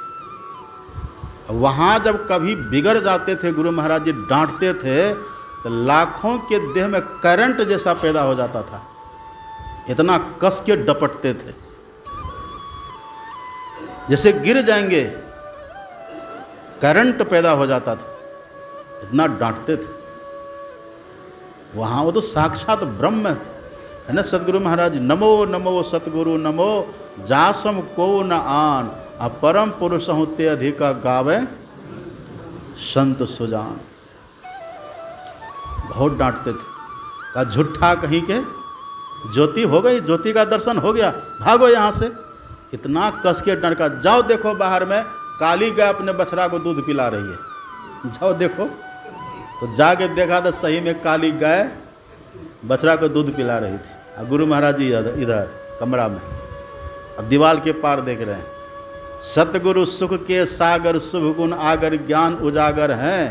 वहाँ जब कभी बिगड़ जाते थे, गुरु महाराज जी डांटते थे, तो लाखों के देह में करंट जैसा पैदा हो जाता था। इतना कस के डपटते थे, जैसे गिर जाएंगे, करंट पैदा हो जाता था, इतना डांटते थे। वहाँ वो तो साक्षात ब्रह्म है ना सदगुरु महाराज। नमो नमो सतगुरु नमो, जासम को न आन, अपरम पुरुष होते अधिका गावे संत सुजान। बहुत डांटते थे। कहा झूठा कहीं के, ज्योति हो गई, ज्योति का दर्शन हो गया, भागो यहाँ से। इतना कस के डर का, जाओ देखो बाहर में काली गाय अपने बछड़ा को दूध पिला रही है, जाओ देखो। तो जाके देखा तो सही में काली गाय बछड़ा को दूध पिला रही थी। और गुरु महाराज जी इधर कमरा में, अब दीवार के पार देख रहे हैं। सतगुरु सुख के सागर, शुभ गुण आगर, ज्ञान उजागर हैं,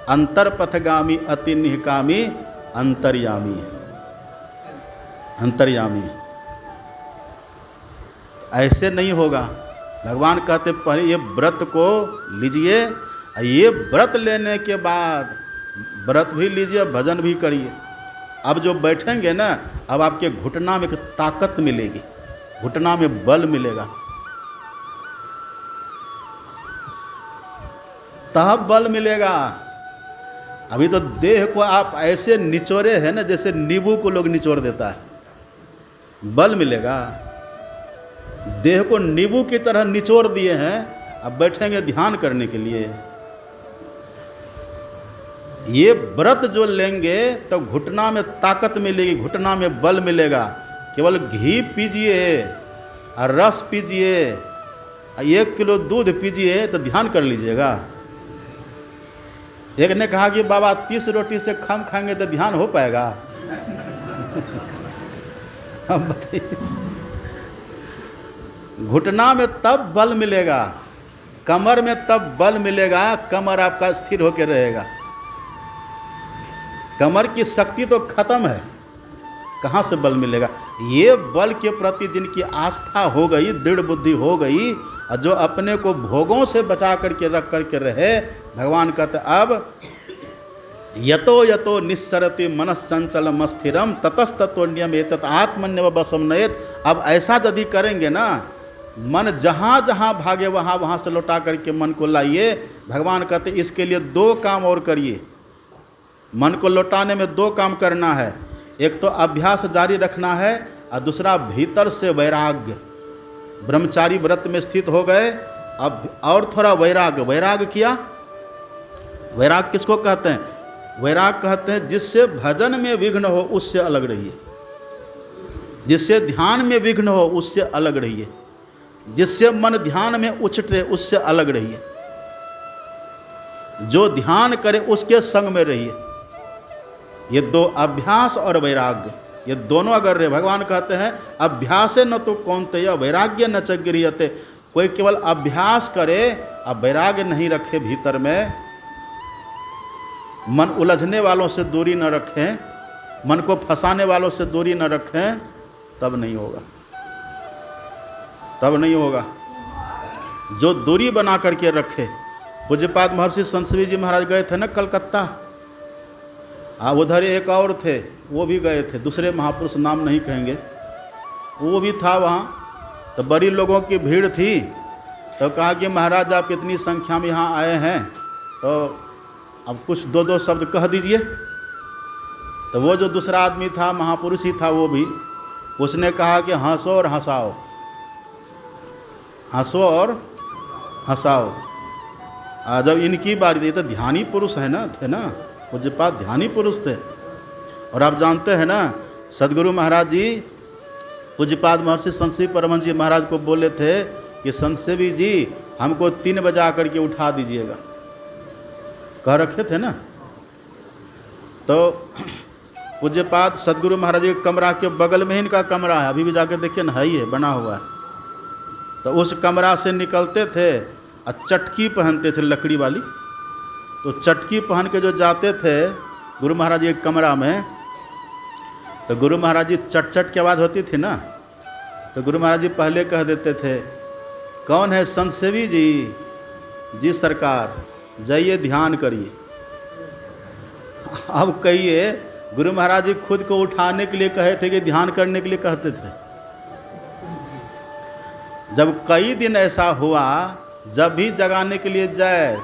अंतर पथगामी अति निहकामी, अंतर्यामी है, अंतर्यामी है। ऐसे नहीं होगा। भगवान कहते पहले ये व्रत को लीजिए, ये व्रत लेने के बाद व्रत भी लीजिए, भजन भी करिए। अब जो बैठेंगे ना, अब आपके घुटना में एक ताकत मिलेगी, घुटना में बल मिलेगा, तब बल मिलेगा। अभी तो देह को आप ऐसे निचोड़े हैं ना, जैसे नींबू को लोग निचोड़ देता है, बल मिलेगा। देह को नींबू की तरह निचोड़ दिए हैं, अब बैठेंगे ध्यान करने के लिए। ये व्रत जो लेंगे तो घुटना में ताकत मिलेगी, घुटना में बल मिलेगा। केवल घी पीजिए और रस पीजिए, 1 किलो दूध पीजिए तो ध्यान कर लीजिएगा। एक ने कहा कि बाबा 30 रोटी से कम खाएंगे तो ध्यान हो पाएगा? अब बताइए, घुटना में तब बल मिलेगा, कमर में तब बल मिलेगा, कमर आपका स्थिर होकर रहेगा। कमर की शक्ति तो खत्म है, कहाँ से बल मिलेगा? ये बल के प्रति जिनकी आस्था हो गई, दृढ़ बुद्धि हो गई, और जो अपने को भोगों से बचा करके रख करके रहे, भगवान कहते अब यतो यतो निस्सरति मनश्चंचलम स्थिरम ततस्ततो नियमेतत् आत्मन्यव वशम नयेत। अब ऐसा यदि करेंगे ना, मन जहाँ जहाँ भागे वहाँ वहाँ से लौटा करके मन को लाइए। भगवान कहते इसके लिए 2 काम और करिए। मन को लौटाने में 2 काम करना है, एक तो अभ्यास जारी रखना है, और दूसरा भीतर से वैराग्य। ब्रह्मचारी व्रत में स्थित हो गए, अब और थोड़ा वैराग्य। वैराग्य किया, वैराग्य किसको कहते हैं? वैराग्य कहते हैं जिससे भजन में विघ्न हो उससे अलग रहिए, जिससे ध्यान में विघ्न हो उससे अलग रहिए, जिससे मन ध्यान में उछटे उससे अलग रहिए, जो ध्यान करे उसके संग में रहिए। ये 2 अभ्यास और वैराग्य, ये दोनों अगर रहे, भगवान कहते हैं अभ्यासे न तो कौन्तेय वैराग्य न च गृह्यते। कोई केवल अभ्यास करे अब वैराग्य नहीं रखे, भीतर में मन उलझने वालों से दूरी न रखें, मन को फंसाने वालों से दूरी न रखें, तब नहीं होगा, तब नहीं होगा। जो दूरी बना करके रखे। पूज्यपाद महर्षि संत शिवी जी महाराज गए थे ना कलकत्ता, उधर एक और थे, वो भी गए थे, दूसरे महापुरुष नाम नहीं कहेंगे, वो भी था वहाँ। तो बड़ी लोगों की भीड़ थी, तो कहा कि महाराज आप इतनी संख्या में यहाँ आए हैं, तो अब कुछ 2-2 शब्द कह दीजिए। तो वो जो दूसरा आदमी था, महापुरुष ही था वो भी, उसने कहा कि हंसो और हंसाओ, हंसो और हंसाओ। जब इनकी बारी थी, तो ध्यानी पुरुष है ना, थे ना पूज्यपाद, ध्यानी पुरुष थे। और आप जानते हैं ना, सदगुरु महाराज जी पूज्यपाद महर्षि संत शिवी परमहंस जी महाराज को बोले थे कि संत शिवी जी हमको 3 बजे आकर के उठा दीजिएगा, कह रखे थे ना। तो पूज्यपाद सदगुरु महाराज के कमरा के बगल में ही इनका कमरा है, अभी भी जाकर देखिए ना, है ही है, बना हुआ है। तो उस कमरा से निकलते थे और चटकी पहनते थे लकड़ी वाली, तो चटकी पहन के जो जाते थे गुरु महाराज जी के कमरा में, तो गुरु महाराज जी चट चट की आवाज़ होती थी ना, तो गुरु महाराज जी पहले कह देते थे कौन है? संत शिवी जी। जी सरकार, जाइए ध्यान करिए। अब कहिए, गुरु महाराज जी खुद को उठाने के लिए कहे थे कि ध्यान करने के लिए कहते थे। जब कई दिन ऐसा हुआ, जब भी जगाने के लिए जाए,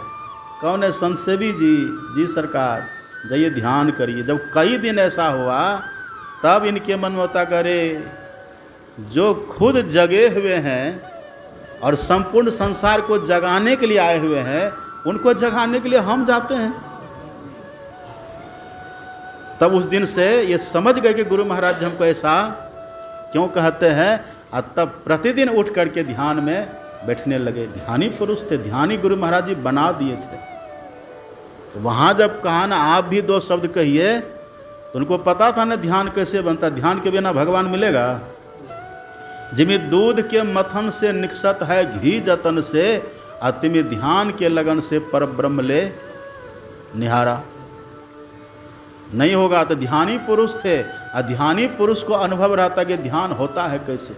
कौन है? संत शिवी जी। जी सरकार, जाइए ध्यान करिए। जब कई दिन ऐसा हुआ, तब इनके मन में होता करे जो खुद जगे हुए हैं और संपूर्ण संसार को जगाने के लिए आए हुए हैं, उनको जगाने के लिए हम जाते हैं। तब उस दिन से ये समझ गए कि गुरु महाराज जी हमको ऐसा क्यों कहते हैं, और तब प्रतिदिन उठ करके ध्यान में बैठने लगे। ध्यानी पुरुष थे, ध्यानी गुरु महाराज जी बना दिए थे। तो वहाँ जब कहा ना आप भी 2 शब्द कहिए, तो उनको पता था ना ध्यान कैसे बनता। ध्यान के बिना भगवान मिलेगा? जिमि दूध के मथन से निकसत है घी जतन से, अतिमि ध्यान के लगन से पर ब्रह्म ले निहारा। नहीं होगा। तो ध्यानी पुरुष थे, अध्यानी पुरुष को अनुभव रहता कि ध्यान होता है कैसे।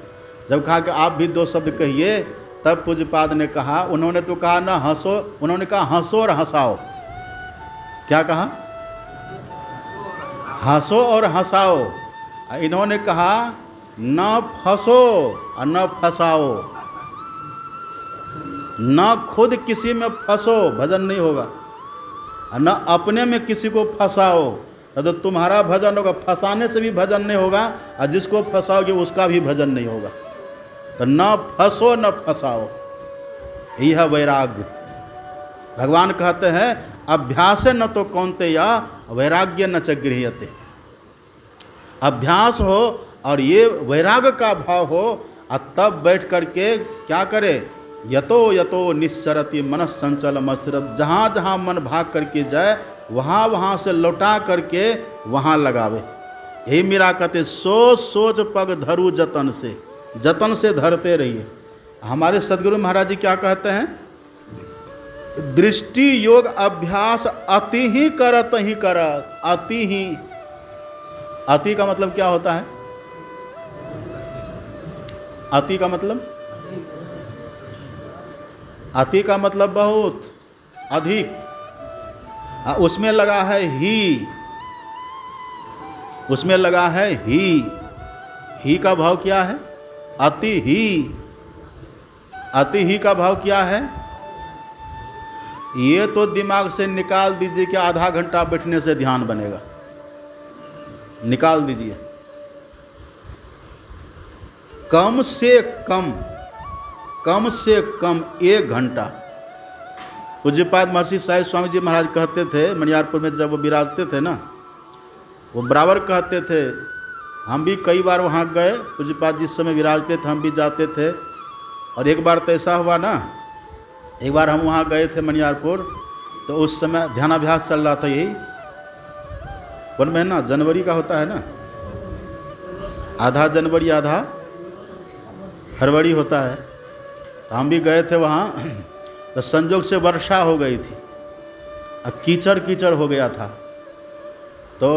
जब कहा कि आप भी 2 शब्द कहिए, तब पूज्यपाद ने कहा, उन्होंने तो कहा ना हंसो, उन्होंने कहा हंसो और हंसाओ। क्या कहा? हंसो और हंसाओ। इन्होंने कहा न फंसो और न फंसाओ, न खुद किसी में फंसो, भजन नहीं होगा, न अपने में किसी को फंसाओ, तो तुम्हारा भजन होगा। फंसाने से भी भजन नहीं होगा, और जिसको फंसाओगे उसका भी भजन नहीं होगा। तो न फंसो न फंसाओ, यही है वैराग्य। भगवान कहते हैं अभ्यास न तो कौन्तेय वैराग्य न च गृह्यते। अभ्यास हो और ये वैराग्य का भाव हो, और तब बैठ करके क्या करे, यतो यतो निश्चरति मनस संचल मस्तिर। जहाँ जहाँ मन भाग करके जाए वहाँ वहाँ से लौटा करके वहाँ लगावे। यही मेरा कहते सोच सोच पग धरू जतन से, जतन से धरते रहिए। हमारे सदगुरु महाराज जी क्या कहते हैं, दृष्टि योग अभ्यास अति ही करत ही करत। अति ही, अति का मतलब क्या होता है? अति का मतलब, अति का मतलब बहुत अधिक, उसमें लगा है ही, उसमें लगा है ही का भाव क्या है? अति ही। अति ही का भाव क्या है? ये तो दिमाग से निकाल दीजिए कि आधा घंटा बैठने से ध्यान बनेगा, निकाल दीजिए। कम से कम, कम से कम 1 घंटा। पूज्यपाद महर्षि साहिब स्वामी जी महाराज कहते थे, मनियारपुर में जब वो विराजते थे ना, वो बराबर कहते थे, हम भी कई बार वहाँ गए, पूज्यपाद जिस समय विराजते थे हम भी जाते थे। और एक बार तो ऐसा हुआ ना, एक बार हम वहाँ गए थे मनियारपुर, तो उस समय ध्यानाभ्यास चल रहा था। यही कौन महीना, जनवरी का होता है ना, आधा जनवरी आधा फरवरी होता है। तो हम भी गए थे वहाँ, तो संजोग से वर्षा हो गई थी, अब कीचड़ कीचड़ हो गया था। तो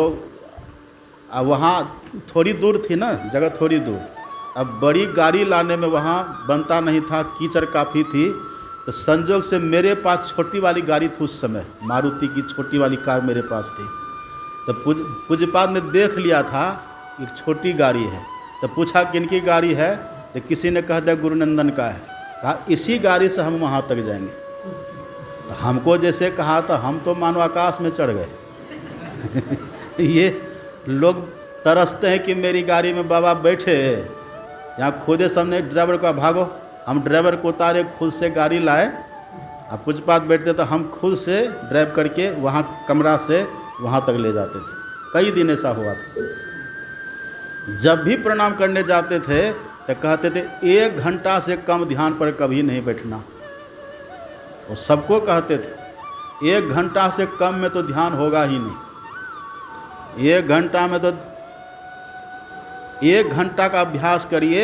अब वहाँ थोड़ी दूर थी ना जगह, थोड़ी दूर, अब बड़ी गाड़ी लाने में वहाँ बनता नहीं था, कीचड़ काफ़ी थी। तो संजोग से मेरे पास छोटी वाली गाड़ी थी उस समय, मारुति की छोटी वाली कार मेरे पास थी। तो पूज्यपाद ने देख लिया था एक छोटी गाड़ी है, तो पूछा किनकी गाड़ी है, तो किसी ने कह दिया गुरुनंदन का है। कहा इसी गाड़ी से हम वहाँ तक जाएंगे। तो हमको जैसे कहा तो हम तो मानो आकाश में चढ़ गए। ये लोग तरसते हैं कि मेरी गाड़ी में बाबा बैठे, यहाँ खुदे सामने ड्राइवर का भागो, हम ड्राइवर को उतारे, खुद से गाड़ी लाए, अब पूज्यपाद बैठते तो हम खुद से ड्राइव करके वहाँ कमरा से वहाँ तक ले जाते थे। कई दिन ऐसा हुआ था। जब भी प्रणाम करने जाते थे तो कहते थे 1 घंटा से कम ध्यान पर कभी नहीं बैठना। वो सबको कहते थे 1 घंटा से कम में तो ध्यान होगा ही नहीं। 1 घंटा में तो 1 घंटा का अभ्यास करिए।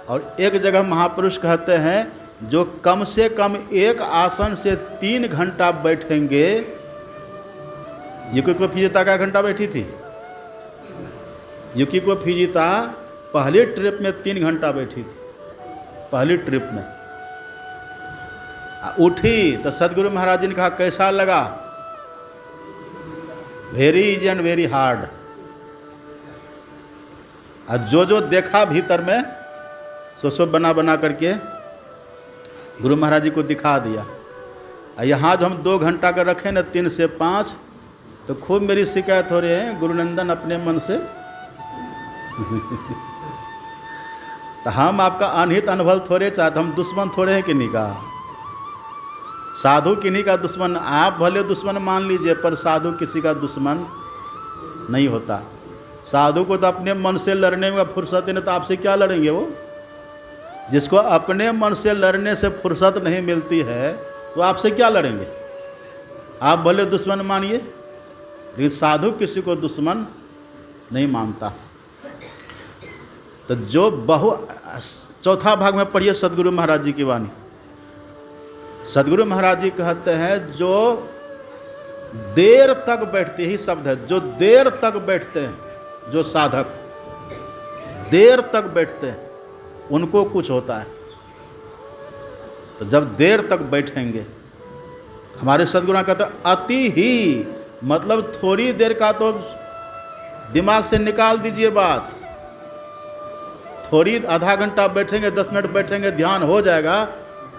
और एक जगह महापुरुष कहते हैं जो कम से कम एक आसन से 3 घंटा बैठेंगे। युकी को फिजिता का घंटा बैठी थी, युकी को फिजिता पहली ट्रिप में 3 घंटा बैठी थी। पहली ट्रिप में उठी तो सदगुरु महाराज जी ने कहा कैसा लगा? Very easy and very hard. और जो देखा भीतर में सो बना बना करके गुरु महाराज जी को दिखा दिया। और यहाँ जो हम 2 घंटा का रखें ना 3 से 5, तो खूब मेरी शिकायत हो रही है गुरुनंदन अपने मन से। तो हम आपका अनहित अनुभव थोड़े चाहते, हम दुश्मन थोड़े हैं किन्हीं का। साधु किन्हीं का दुश्मन, आप भले दुश्मन मान लीजिए, पर साधु किसी का दुश्मन नहीं होता। साधु को तो अपने मन से लड़ने में फुर्सत है, तो आपसे क्या लड़ेंगे वो? जिसको अपने मन से लड़ने से फुर्सत नहीं मिलती है तो आपसे क्या लड़ेंगे? आप भले दुश्मन मानिए, लेकिन साधु किसी को दुश्मन नहीं मानता। तो जो चौथा भाग में पढ़िए सदगुरु महाराज जी की वाणी। सदगुरु महाराज जी कहते हैं जो देर तक बैठते, ही शब्द है, जो देर तक बैठते हैं, जो साधक देर तक बैठते हैं उनको कुछ होता है। तो जब देर तक बैठेंगे, हमारे सद्गुरु कहते अति ही मतलब थोड़ी देर का तो दिमाग से निकाल दीजिए बात। थोड़ी आधा घंटा बैठेंगे, 10 मिनट बैठेंगे, ध्यान हो जाएगा,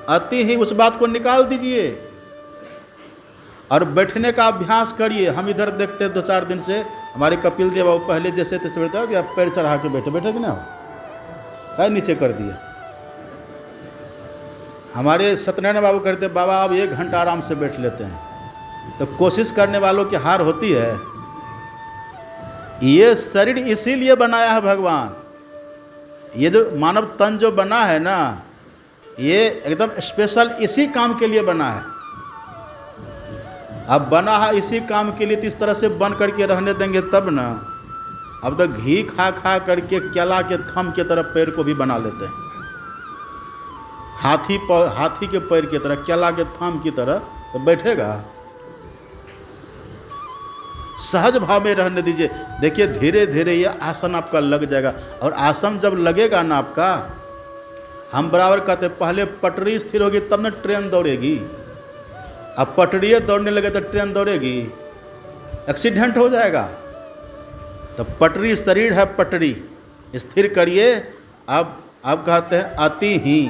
अति ही उस बात को निकाल दीजिए और बैठने का अभ्यास करिए। हम इधर देखते हैं 2-4 दिन से हमारे कपिल देव बाबू पहले जैसे तैसे बैठता है कि आप पैर चढ़ा के बैठे कि ना हो, क्या नीचे कर दिया। हमारे सत्यनारायण बाबू कहते बाबा अब 1 घंटा आराम से बैठ लेते हैं। तो कोशिश करने वालों की हार होती है। ये शरीर इसीलिए बनाया है भगवान। ये जो मानव तन जो बना है ना, ये एकदम स्पेशल इसी काम के लिए बना है। अब बना है इसी काम के लिए, तो इस तरह से बन करके रहने देंगे तब ना। अब तो घी खा खा करके केला के थम के तरह पैर को भी बना लेते हैं, हाथी के पैर की तरह, केला के थम की तरह, तो बैठेगा। सहज भाव में रहने दीजिए। देखिए धीरे धीरे ये आसन आपका लग जाएगा। और आसन जब लगेगा ना आपका, हम बराबर कहते पहले पटरी स्थिर होगी तब ना ट्रेन दौड़ेगी। अब पटरियाँ दौड़ने लगे तो ट्रेन दौड़ेगी, एक्सीडेंट हो जाएगा। तो पटरी शरीर है, पटरी स्थिर करिए। अब कहते हैं अति ही,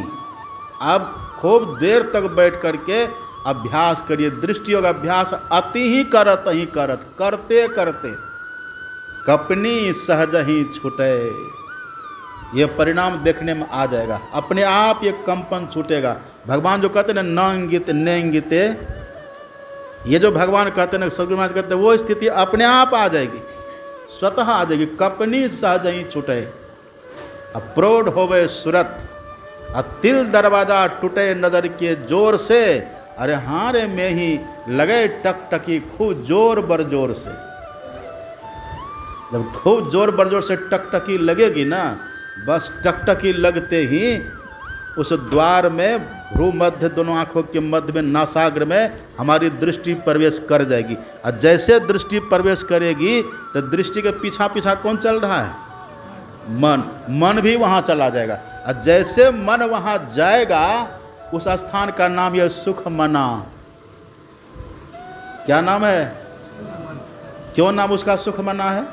अब खूब देर तक बैठ करके अभ्यास करिए। दृष्टि योग अभ्यास अति ही करत ही करत, करते करते कपनी सहज ही छूटे। ये परिणाम देखने में आ जाएगा, अपने आप ये कंपन छूटेगा। भगवान जो कहते हैं ना न इंगित न इंगिते, ये जो भगवान कहते हैं सदगुरु महाराज कहते हैं, वो स्थिति अपने आप आ जाएगी, स्वतः आ जाएगी। कपनी सहज ही छूटे, अप्रोढ़ होवे सुरत, तिल दरवाजा टूटे नजर के जोर से। अरे हाँ रे में ही लगे टकटकी खूब जोर बरजोर से। जब खूब जोर बरजोर से टकटकी लगेगी ना, बस टकटकी लगते ही उस द्वार में भ्रू मध्य, दोनों आँखों के मध्य में, नासाग्र में हमारी दृष्टि प्रवेश कर जाएगी। और जैसे दृष्टि प्रवेश करेगी तो दृष्टि के पीछा पीछा कौन चल रहा है? मन भी वहाँ चला जाएगा। और जैसे मन वहाँ जाएगा, उस स्थान का नाम यह सुख मना। क्या नाम है? क्यों नाम उसका सुख मना है?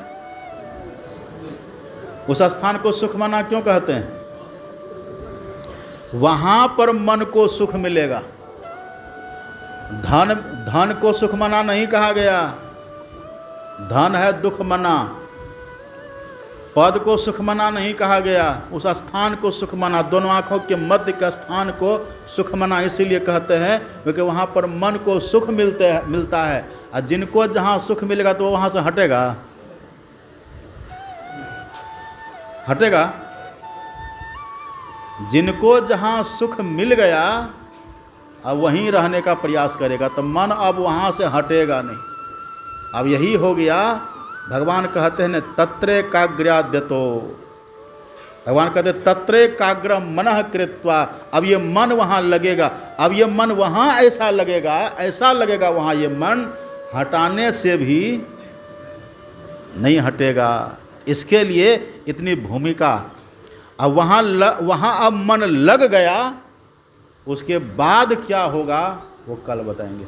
उस स्थान को सुख मना क्यों कहते हैं? वहां पर मन को सुख मिलेगा। धन को सुख मना नहीं कहा गया, धन है दुख मना। पद को सुख मना नहीं कहा गया, उस स्थान को सुख मना, दोनों आँखों के मध्य के स्थान को सुख मना इसीलिए कहते हैं क्योंकि वहाँ पर मन को सुख मिलता है। और जिनको जहाँ सुख मिलेगा तो वो वहाँ से हटेगा। जिनको जहाँ सुख मिल गया अब वहीं रहने का प्रयास करेगा, तो मन अब वहाँ से हटेगा नहीं। अब यही हो गया। भगवान कहते हैं न तत्रे काग्र्याद्यतो, भगवान कहते तत्रे काग्र मनः कृत्वा। अब ये मन वहाँ लगेगा, अब ये मन वहाँ ऐसा लगेगा वहाँ ये मन हटाने से भी नहीं हटेगा। इसके लिए इतनी भूमिका। अब वहाँ अब मन लग गया, उसके बाद क्या होगा वो कल बताएंगे।